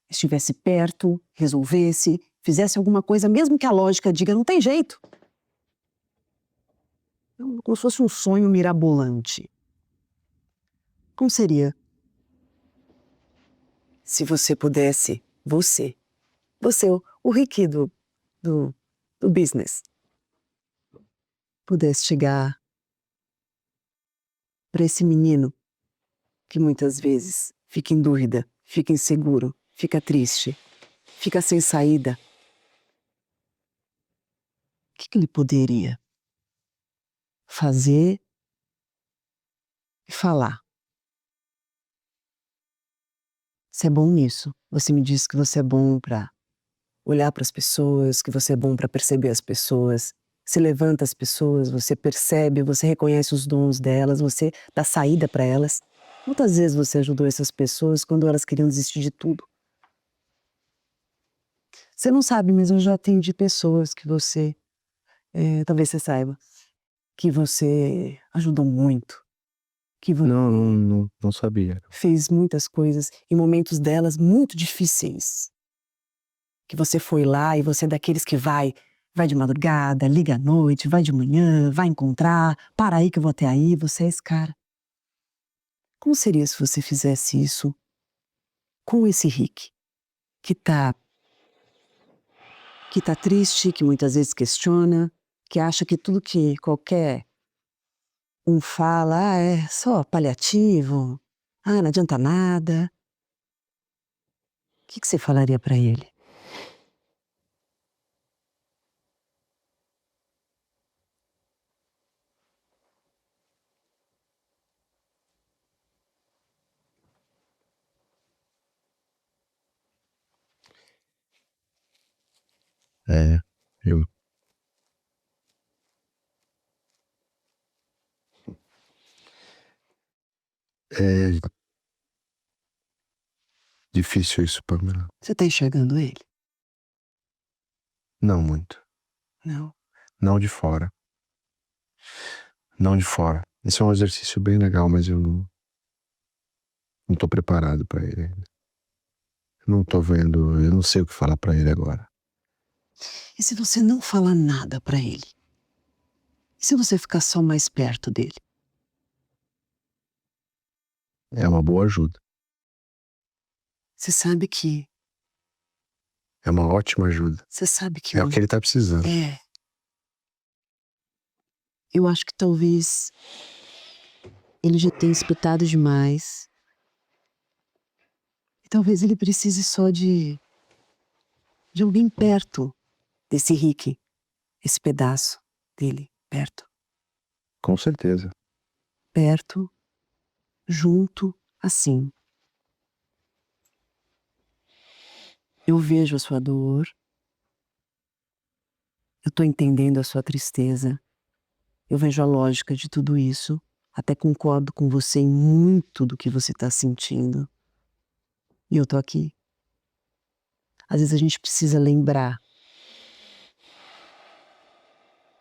Speaker 1: estivesse perto, resolvesse, fizesse alguma coisa, mesmo que a lógica diga, não tem jeito. Como se fosse um sonho mirabolante. Como seria se você pudesse, o Rick do, do business, pudesse chegar para esse menino que muitas vezes fica em dúvida, fica inseguro, fica triste, fica sem saída. O que ele poderia fazer e falar? Você é bom nisso. Você me disse que você é bom para olhar para as pessoas, que você é bom para perceber as pessoas. Você levanta as pessoas, você percebe, você reconhece os dons delas, você dá saída para elas. Quantas vezes você ajudou essas pessoas quando elas queriam desistir de tudo? Você não sabe, mas eu já atendi pessoas que você, talvez você saiba, que você ajudou muito, que você
Speaker 2: Não sabia.
Speaker 1: fez muitas coisas em momentos delas muito difíceis. Que você foi lá e você é daqueles que vai de madrugada, liga à noite, vai de manhã, vai encontrar, para aí que eu vou até aí, você é esse cara. Como seria se você fizesse isso com esse Rick, que tá triste, que muitas vezes questiona, que acha que tudo que qualquer um fala, é só paliativo, não adianta nada. O que você falaria para ele?
Speaker 2: Eu É difícil isso, Pamela.
Speaker 1: Você tá enxergando ele?
Speaker 2: Não muito.
Speaker 1: Não.
Speaker 2: Não de fora. Não de fora. Esse é um exercício bem legal, mas eu não tô preparado para ele ainda. Não tô vendo, eu não sei o que falar para ele agora.
Speaker 1: E se você não falar nada pra ele? E se você ficar só mais perto dele?
Speaker 2: É uma boa ajuda.
Speaker 1: Você sabe que...
Speaker 2: É uma ótima ajuda.
Speaker 1: Você sabe que...
Speaker 2: É o que ele tá precisando.
Speaker 1: É. Eu acho que talvez ele já tenha escutado demais. E talvez ele precise só de alguém perto desse Rick. Esse pedaço dele perto.
Speaker 2: Com certeza.
Speaker 1: Perto, junto, assim. Eu vejo a sua dor. Eu tô entendendo a sua tristeza. Eu vejo a lógica de tudo isso. Até concordo com você em muito do que você tá sentindo. E eu tô aqui. Às vezes a gente precisa lembrar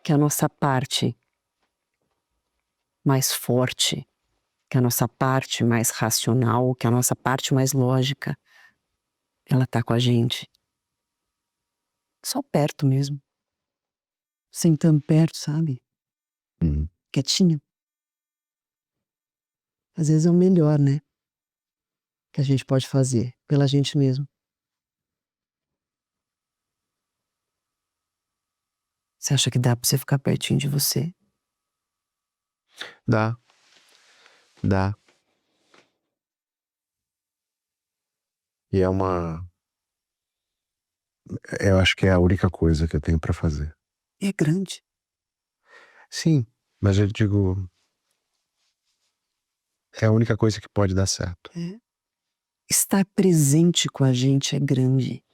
Speaker 1: que a nossa parte mais forte, que a nossa parte mais racional, que a nossa parte mais lógica, ela tá com a gente. Só perto mesmo. Sentando perto, sabe? Quietinha. Às vezes é o melhor, né? Que a gente pode fazer pela gente mesmo. Você acha que dá pra você ficar pertinho de você?
Speaker 2: Dá. Dá. E é uma... Eu acho que é a única coisa que eu tenho pra fazer.
Speaker 1: É grande.
Speaker 2: Sim, mas eu digo... É a única coisa que pode dar certo.
Speaker 1: É. Estar presente com a gente é grande.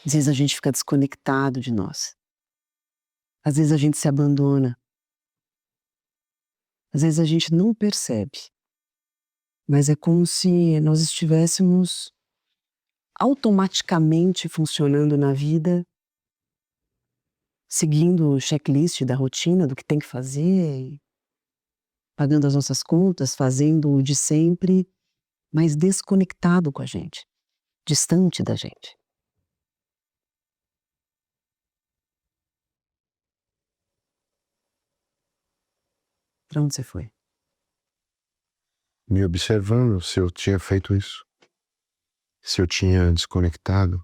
Speaker 1: Às vezes a gente fica desconectado de nós. Às vezes a gente se abandona. Às vezes a gente não percebe. Mas é como se nós estivéssemos automaticamente funcionando na vida, seguindo o checklist da rotina, do que tem que fazer, pagando as nossas contas, fazendo o de sempre, mas desconectado com a gente, distante da gente. Pra onde você foi?
Speaker 2: Me observando se eu tinha feito isso. Se eu tinha desconectado.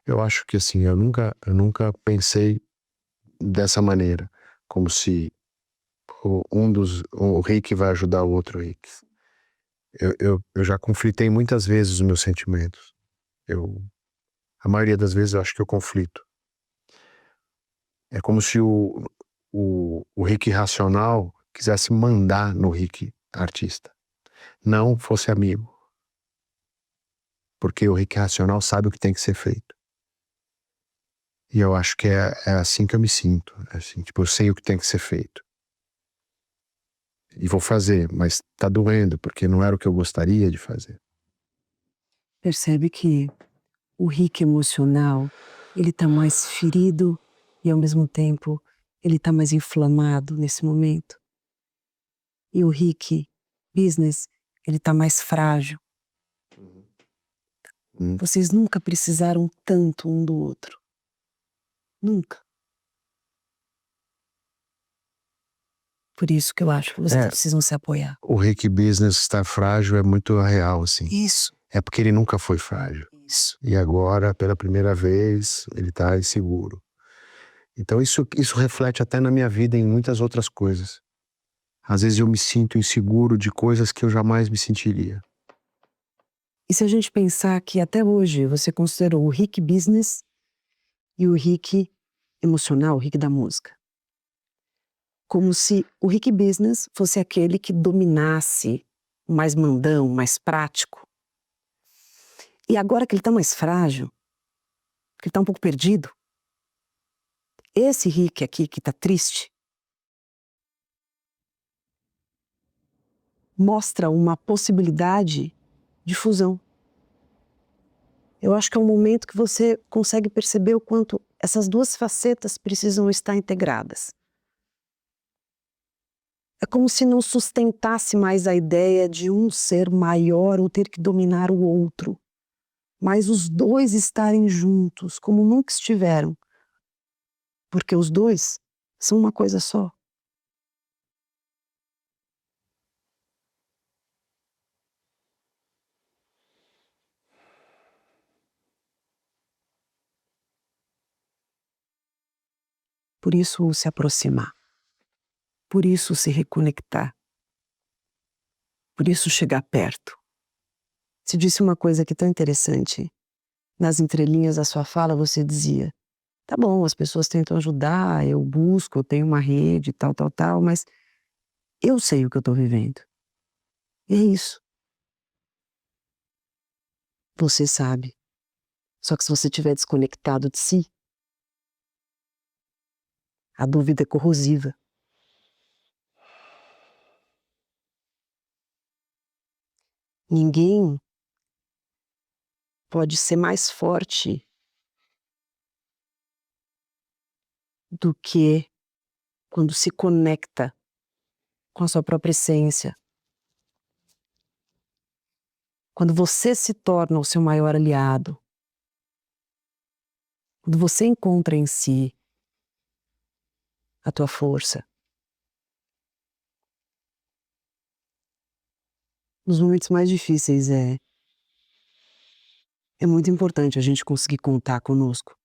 Speaker 2: Eu acho que assim, eu nunca pensei dessa maneira, como se o Rick vai ajudar o outro Rick. Eu já conflitei muitas vezes os meus sentimentos. A maioria das vezes eu acho que eu conflito. É como se o Rick racional quisesse mandar no Rick artista. Não fosse amigo. Porque o Rick racional sabe o que tem que ser feito. E eu acho que é assim que eu me sinto. É assim, tipo, eu sei o que tem que ser feito. E vou fazer, mas tá doendo, porque não era o que eu gostaria de fazer.
Speaker 1: Percebe que o Rick emocional, ele tá mais ferido e ao mesmo tempo ele tá mais inflamado nesse momento. E o Rick business, ele tá mais frágil. Vocês nunca precisaram tanto um do outro. Nunca. Por isso que eu acho que vocês precisam se apoiar.
Speaker 2: O Rick Business estar frágil é muito real, assim.
Speaker 1: Isso.
Speaker 2: É porque ele nunca foi frágil.
Speaker 1: Isso.
Speaker 2: E agora, pela primeira vez, ele tá inseguro. Então isso reflete até na minha vida em muitas outras coisas. Às vezes eu me sinto inseguro de coisas que eu jamais me sentiria.
Speaker 1: E se a gente pensar que até hoje você considerou o Rick business e o Rick emocional, o Rick da música, como se o Rick business fosse aquele que dominasse, o mais mandão, o mais prático. E agora que ele tá mais frágil, que ele tá um pouco perdido, Esse Rick aqui que tá triste mostra uma possibilidade de fusão. Eu acho que é um momento que você consegue perceber o quanto essas duas facetas precisam estar integradas. É como se não sustentasse mais a ideia de um ser maior ou ter que dominar o outro, mas os dois estarem juntos, como nunca estiveram, porque os dois são uma coisa só. Por isso se aproximar, por isso se reconectar, por isso chegar perto. Você disse uma coisa que é tão interessante. Nas entrelinhas da sua fala você dizia: tá bom, as pessoas tentam ajudar, eu busco, eu tenho uma rede, tal, mas eu sei o que eu tô vivendo. E é isso. Você sabe. Só que se você estiver desconectado de si, a dúvida é corrosiva. Ninguém pode ser mais forte do que quando se conecta com a sua própria essência. Quando você se torna o seu maior aliado. Quando você encontra em si a tua força. Nos momentos mais difíceis é muito importante a gente conseguir contar conosco.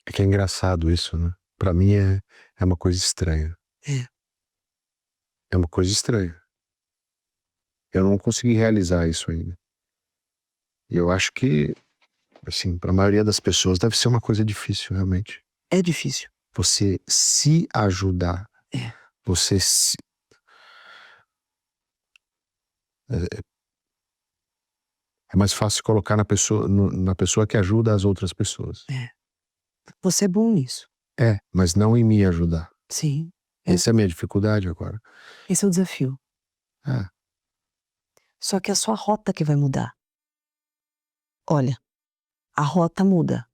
Speaker 2: É que é engraçado isso, né? Pra mim é uma coisa estranha.
Speaker 1: É.
Speaker 2: É uma coisa estranha. Eu não consegui realizar isso ainda. E eu acho que, assim, pra maioria das pessoas deve ser uma coisa difícil, realmente.
Speaker 1: É difícil.
Speaker 2: Você se ajudar.
Speaker 1: É.
Speaker 2: Você se... É mais fácil colocar na pessoa que ajuda as outras pessoas.
Speaker 1: É. Você é bom nisso.
Speaker 2: É, mas não em me ajudar.
Speaker 1: Sim. É.
Speaker 2: Essa é a minha dificuldade agora.
Speaker 1: Esse é o desafio.
Speaker 2: Ah,
Speaker 1: Só que é a sua rota que vai mudar. Olha, a rota muda.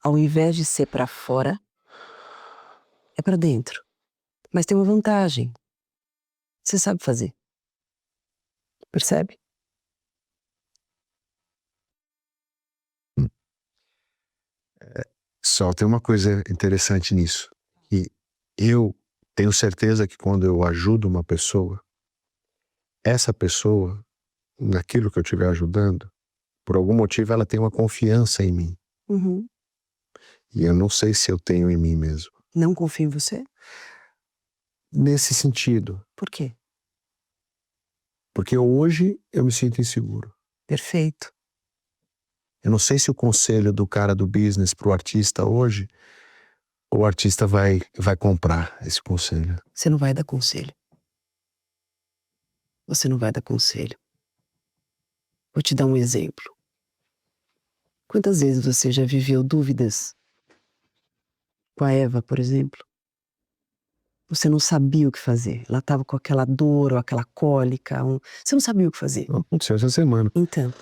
Speaker 1: Ao invés de ser pra fora, é pra dentro. Mas tem uma vantagem. Você sabe fazer. Percebe?
Speaker 2: só tem uma coisa interessante nisso. E eu tenho certeza que quando eu ajudo uma pessoa, essa pessoa, naquilo que eu estiver ajudando, por algum motivo ela tem uma confiança em mim.
Speaker 1: Uhum.
Speaker 2: E eu não sei se eu tenho em mim mesmo.
Speaker 1: Não confio em você?
Speaker 2: Nesse sentido.
Speaker 1: Por quê?
Speaker 2: Porque hoje eu me sinto inseguro.
Speaker 1: Perfeito.
Speaker 2: Eu não sei se o conselho do cara do business pro artista hoje, o artista vai comprar esse conselho.
Speaker 1: Você não vai dar conselho. Você não vai dar conselho. Vou te dar um exemplo. Quantas vezes você já viveu dúvidas? Com a Eva, por exemplo. Você não sabia o que fazer. Ela estava com aquela dor ou aquela cólica. Você não sabia o que fazer.
Speaker 2: Aconteceu essa semana.
Speaker 1: Então.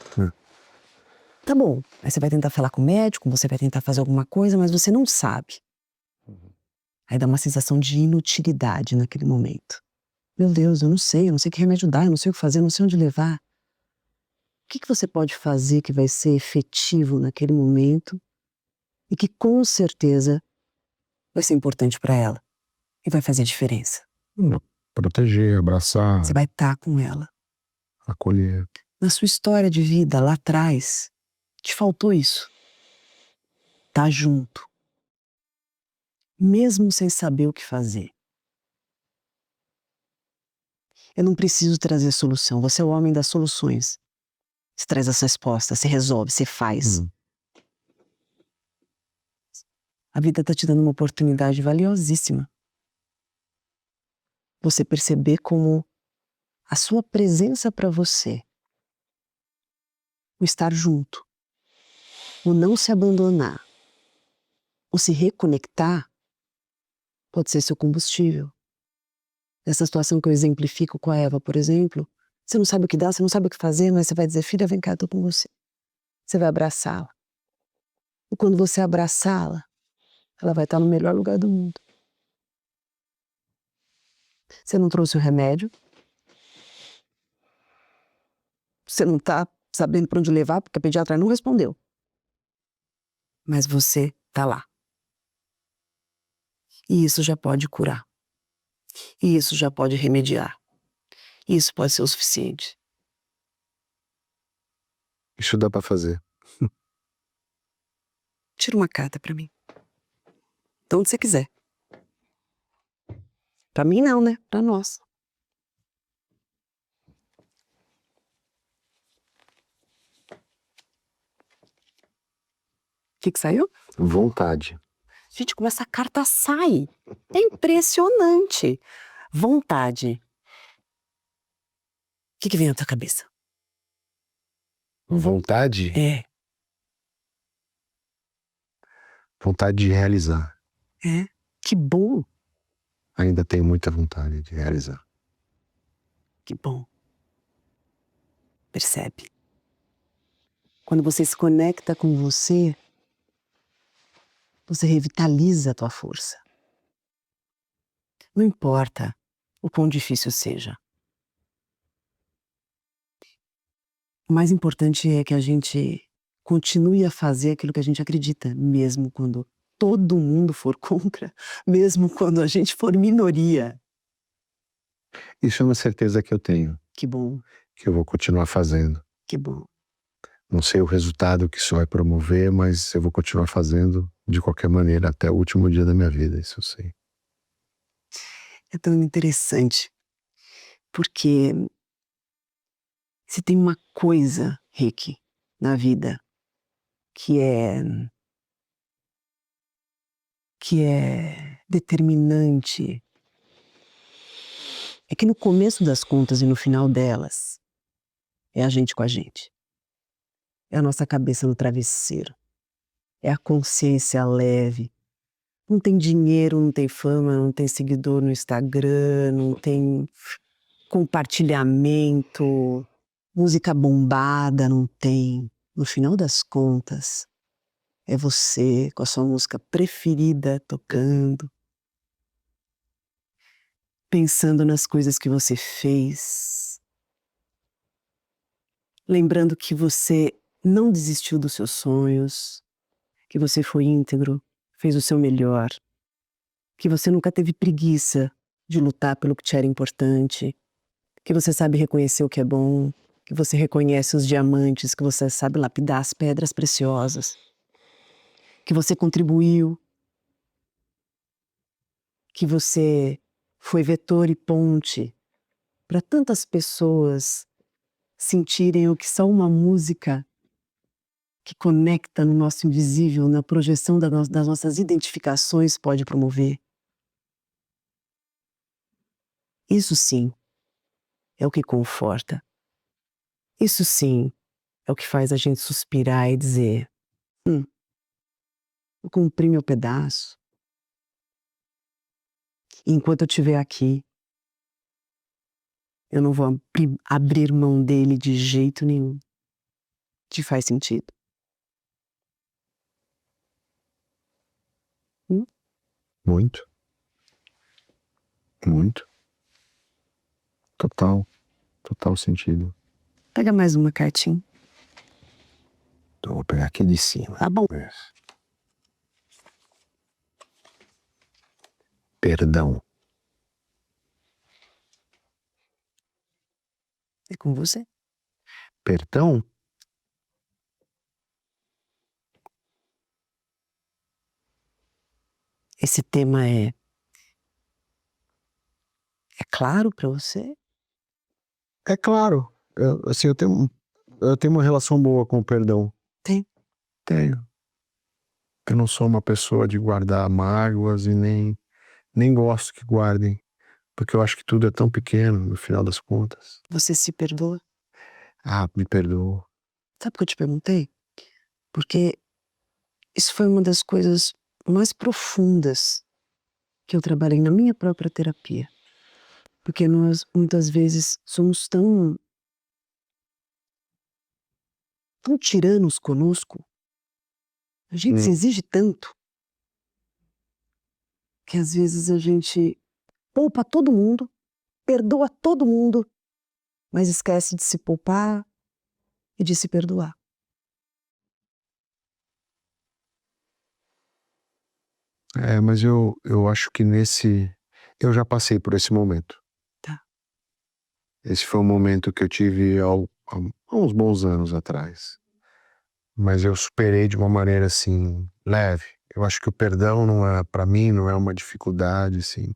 Speaker 1: Tá bom. Aí você vai tentar falar com o médico, você vai tentar fazer alguma coisa, mas você não sabe. Aí dá uma sensação de inutilidade naquele momento. Meu Deus, eu não sei que remédio dar, eu não sei o que fazer, eu não sei onde levar. O que você pode fazer que vai ser efetivo naquele momento e que com certeza vai ser importante para ela e vai fazer diferença?
Speaker 2: Proteger, abraçar,
Speaker 1: Você vai estar com ela.
Speaker 2: acolher.
Speaker 1: Na sua história de vida, lá atrás, te faltou isso. Tá junto. Mesmo sem saber o que fazer. Eu não preciso trazer solução, você é o homem das soluções. Você traz as respostas, você resolve, você faz. A vida tá te dando uma oportunidade valiosíssima. Você perceber como a sua presença para você, o estar junto, o não se abandonar, ou se reconectar, pode ser seu combustível. Nessa situação que eu exemplifico com a Eva, por exemplo, você não sabe o que dá, você não sabe o que fazer, mas você vai dizer, filha, vem cá, eu tô com você. Você vai abraçá-la. E quando você abraçá-la, ela vai estar no melhor lugar do mundo. Você não trouxe o remédio. Você não tá sabendo pra onde levar, porque a pediatra não respondeu. Mas você tá lá. E isso já pode curar. E isso já pode remediar. E isso pode ser o suficiente.
Speaker 2: Isso dá pra fazer.
Speaker 1: Tira uma carta pra mim. De onde você quiser. Pra mim não, né? Pra nós. O que saiu?
Speaker 2: Vontade.
Speaker 1: Gente, como essa carta sai. É impressionante. Vontade. O que vem na tua cabeça?
Speaker 2: Vontade?
Speaker 1: É.
Speaker 2: Vontade de realizar.
Speaker 1: É. Que bom.
Speaker 2: Ainda tenho muita vontade de realizar.
Speaker 1: Que bom. Percebe? Quando você se conecta com você, você revitaliza a tua força. Não importa o quão difícil seja. O mais importante é que a gente continue a fazer aquilo que a gente acredita, mesmo quando todo mundo for contra, mesmo quando a gente for minoria.
Speaker 2: Isso é uma certeza que eu tenho,
Speaker 1: Que bom,
Speaker 2: que eu vou continuar fazendo.
Speaker 1: que bom.
Speaker 2: Não sei o resultado que isso vai promover, mas eu vou continuar fazendo de qualquer maneira até o último dia da minha vida, isso eu sei.
Speaker 1: É tão interessante, porque se tem uma coisa, Rick, na vida, que é determinante, é que no começo das contas e no final delas, é a gente com a gente. É a nossa cabeça no travesseiro. É a consciência leve. Não tem dinheiro, não tem fama, não tem seguidor no Instagram, não tem compartilhamento, música bombada, não tem. No final das contas, é você com a sua música preferida tocando, pensando nas coisas que você fez, lembrando que você não desistiu dos seus sonhos, que você foi íntegro, fez o seu melhor, que você nunca teve preguiça de lutar pelo que te era importante, que você sabe reconhecer o que é bom, que você reconhece os diamantes, que você sabe lapidar as pedras preciosas, que você contribuiu, que você foi vetor e ponte para tantas pessoas sentirem o que só uma música que conecta no nosso invisível, na projeção das nossas identificações pode promover. Isso sim é o que conforta. Isso sim é o que faz a gente suspirar e dizer: eu cumpri meu pedaço. E enquanto eu estiver aqui, eu não vou abrir mão dele de jeito nenhum. Te faz sentido?
Speaker 2: Muito. Muito. Total sentido.
Speaker 1: Pega mais uma cartinha.
Speaker 2: Então, vou pegar aqui de cima.
Speaker 1: Tá bom.
Speaker 2: Perdão.
Speaker 1: É com você.
Speaker 2: Perdão?
Speaker 1: Esse tema é claro pra você?
Speaker 2: É claro. Assim, eu tenho uma relação boa com o perdão.
Speaker 1: Tem.
Speaker 2: Tenho. Eu não sou uma pessoa de guardar mágoas e nem gosto que guardem. Porque eu acho que tudo é tão pequeno, no final das contas.
Speaker 1: Você se perdoa?
Speaker 2: Ah, me perdoa.
Speaker 1: Sabe por que eu te perguntei? Porque isso foi uma das coisas mais profundas que eu trabalhei na minha própria terapia. Porque nós, muitas vezes, somos tão tiranos conosco, a gente se exige tanto, que às vezes a gente poupa todo mundo, perdoa todo mundo, mas esquece de se poupar e de se perdoar.
Speaker 2: Mas eu acho que eu já passei por esse momento.
Speaker 1: Tá.
Speaker 2: Esse foi um momento que eu tive há uns bons anos atrás. Mas eu superei de uma maneira, assim, leve. Eu acho que o perdão para mim, não é uma dificuldade, assim.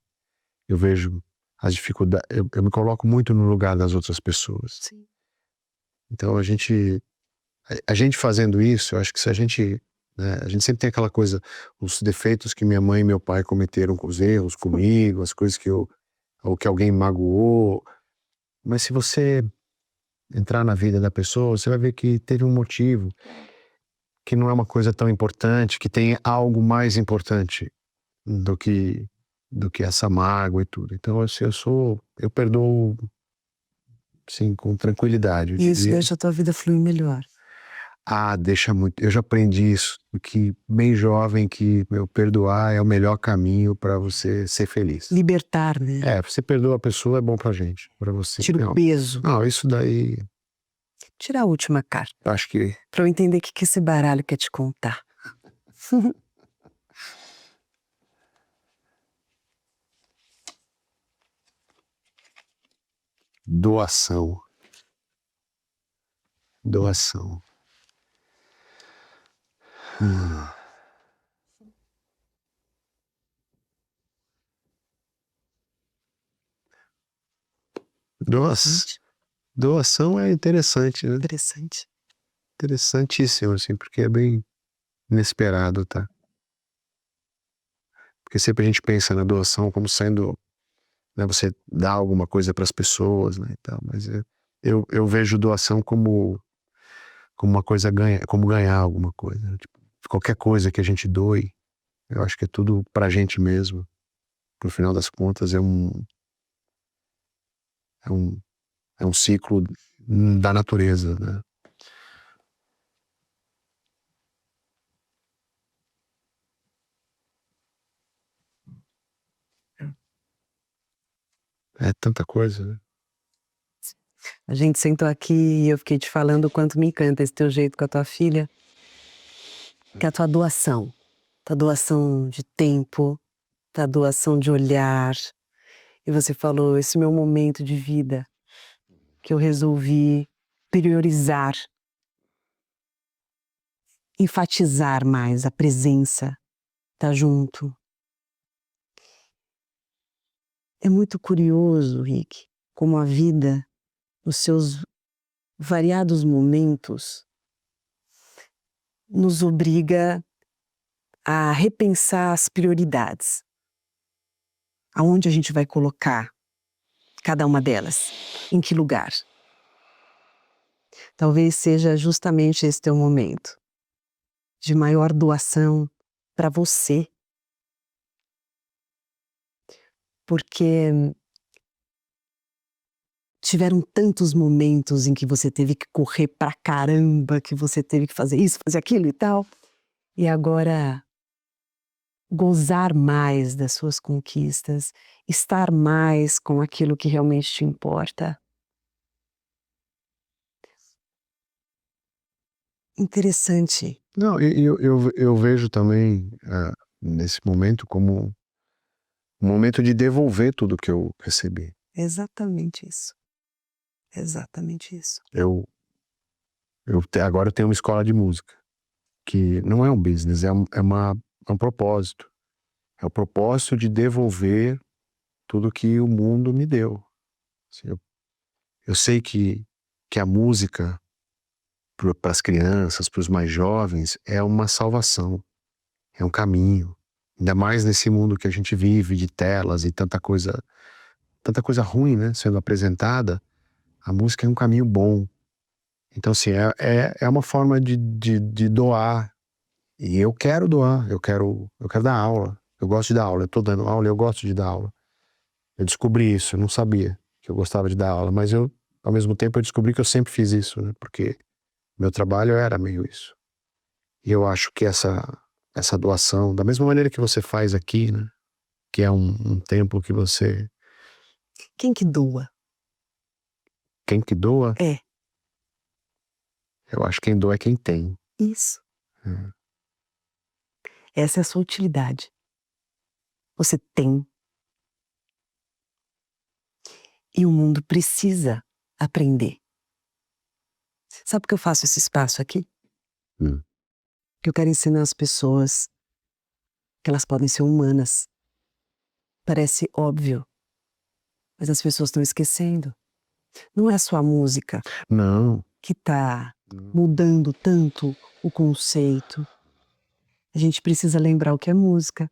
Speaker 2: Eu vejo as dificuldades, eu me coloco muito no lugar das outras pessoas.
Speaker 1: Sim.
Speaker 2: Então a gente fazendo isso, eu acho que se a gente, né, a gente sempre tem aquela coisa, os defeitos que minha mãe e meu pai cometeram, com os erros comigo, as coisas ou que alguém magoou. Mas se você entrar na vida da pessoa, você vai ver que teve um motivo, que não é uma coisa tão importante, que tem algo mais importante do que essa mágoa e tudo. Então, assim, eu perdoo, sim, com tranquilidade, eu
Speaker 1: E isso
Speaker 2: diria.
Speaker 1: deixa a tua vida fluir melhor.
Speaker 2: Deixa muito. Eu já aprendi isso, que bem jovem, que perdoar é o melhor caminho para você ser feliz.
Speaker 1: Libertar, né?
Speaker 2: Você perdoa a pessoa, é bom pra gente, pra você.
Speaker 1: Tira o peso.
Speaker 2: Não, isso daí,
Speaker 1: Tira a última carta,
Speaker 2: acho que
Speaker 1: pra eu entender o que esse baralho quer te contar.
Speaker 2: doação. Doação. Doação é interessante, né?
Speaker 1: Interessante.
Speaker 2: Interessantíssimo, assim, porque é bem inesperado, tá? Porque sempre a gente pensa na doação como sendo, né, você dá alguma coisa para as pessoas, né, e tal, mas eu vejo doação como uma coisa como ganhar alguma coisa, né? Tipo, qualquer coisa que a gente doe, eu acho que é tudo pra gente mesmo. No final das contas é um, é um ciclo da natureza, né? É tanta coisa, né?
Speaker 1: A gente sentou aqui e eu fiquei te falando o quanto me encanta esse teu jeito com a tua filha. Que é a tua doação de tempo, tua doação de olhar. E você falou, esse meu momento de vida, que eu resolvi priorizar, enfatizar mais a presença, estar junto. É muito curioso, Rick, como a vida, os seus variados momentos, nos obriga a repensar as prioridades. Aonde a gente vai colocar cada uma delas? Em que lugar? Talvez seja justamente esse teu momento de maior doação para você. Porque tiveram tantos momentos em que você teve que correr pra caramba, que você teve que fazer isso, fazer aquilo e tal. E agora gozar mais das suas conquistas, estar mais com aquilo que realmente te importa. Interessante.
Speaker 2: Não, eu vejo também nesse momento como um momento de devolver tudo que eu recebi.
Speaker 1: Exatamente isso. Exatamente isso.
Speaker 2: Agora eu tenho uma escola de música, que não é um business, é um propósito. É o propósito de devolver tudo que o mundo me deu. Assim, eu sei que a música, para as crianças, para os mais jovens, é uma salvação, é um caminho. Ainda mais nesse mundo que a gente vive, de telas e tanta coisa ruim, né, sendo apresentada, a música é um caminho bom. Então, assim, é uma forma de doar E eu quero doar, eu quero dar aula. Eu gosto de dar aula, eu tô dando aula e eu gosto de dar aula. Eu descobri isso, eu não sabia que eu gostava de dar aula, mas ao mesmo tempo eu descobri que eu sempre fiz isso, né? Porque meu trabalho era meio isso. E eu acho que essa doação, da mesma maneira que você faz aqui, né? Que é um templo que você...
Speaker 1: Quem que doa?
Speaker 2: Quem que doa,
Speaker 1: É,
Speaker 2: eu acho que quem doa é quem tem.
Speaker 1: isso.
Speaker 2: É.
Speaker 1: Essa é a sua utilidade. Você tem. E o mundo precisa aprender. Sabe por que eu faço esse espaço aqui? Que eu quero ensinar as pessoas que elas podem ser humanas. Parece óbvio, mas as pessoas estão esquecendo. Não é só a música
Speaker 2: Não.
Speaker 1: que está mudando tanto o conceito. A gente precisa lembrar o que é música.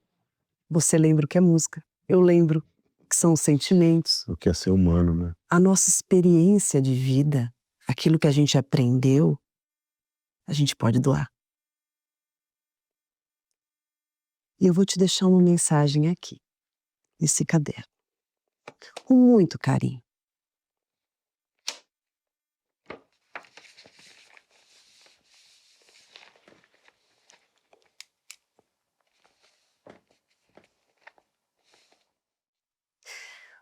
Speaker 1: Você lembra o que é música. Eu lembro que são os sentimentos.
Speaker 2: O que é ser humano, né?
Speaker 1: A nossa experiência de vida, aquilo que a gente aprendeu, a gente pode doar. E eu vou te deixar uma mensagem aqui, nesse caderno. Com muito carinho.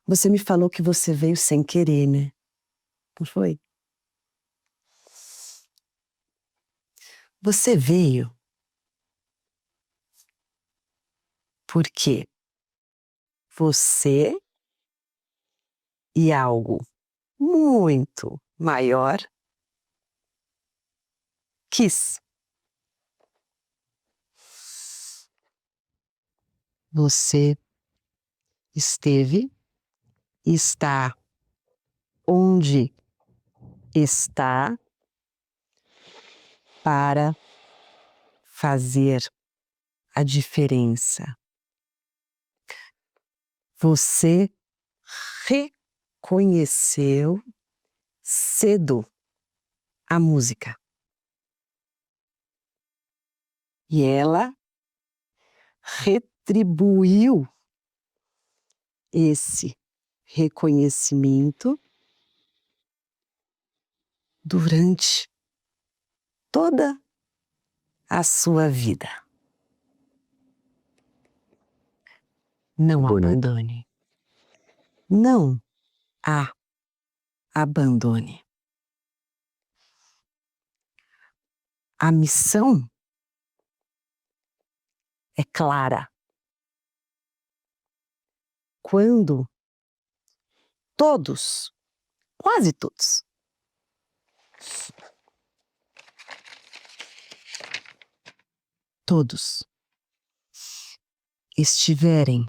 Speaker 1: Você me falou que você veio sem querer, né? Não foi? Você veio porque você e algo muito maior quis. Você esteve e está onde está para fazer a diferença. Você reconheceu cedo a música. E ela retribuiu esse reconhecimento durante toda a sua vida. Não abandone. Não a abandone. A missão é clara. Quando todos, quase todos estiverem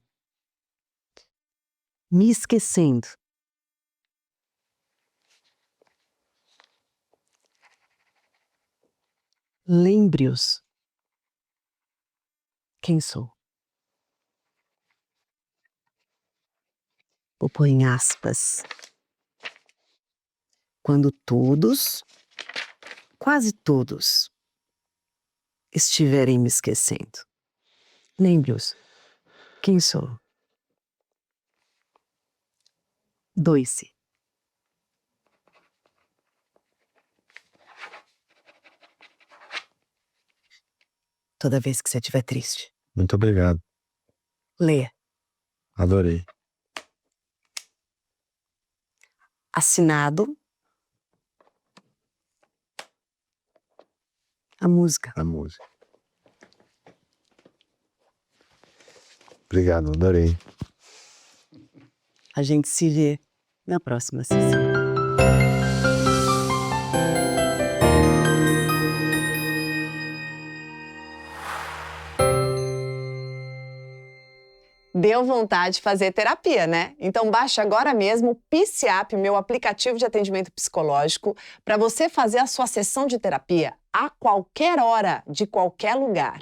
Speaker 1: me esquecendo, lembre-os quem sou. Vou pôr em aspas. Quando todos, quase todos, estiverem me esquecendo, lembre-os quem sou. Doe-se. Toda vez que você estiver triste.
Speaker 2: Muito obrigado.
Speaker 1: Leia.
Speaker 2: Adorei.
Speaker 1: Assinado a música.
Speaker 2: A música. Obrigado, adorei.
Speaker 1: A gente se vê na próxima sessão.
Speaker 3: Deu vontade de fazer terapia, né? Então baixe agora mesmo o PCAP, meu aplicativo de atendimento psicológico, para você fazer a sua sessão de terapia a qualquer hora, de qualquer lugar.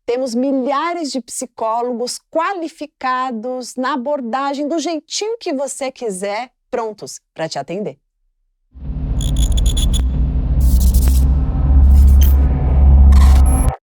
Speaker 3: Temos milhares de psicólogos qualificados na abordagem do jeitinho que você quiser, prontos para te atender.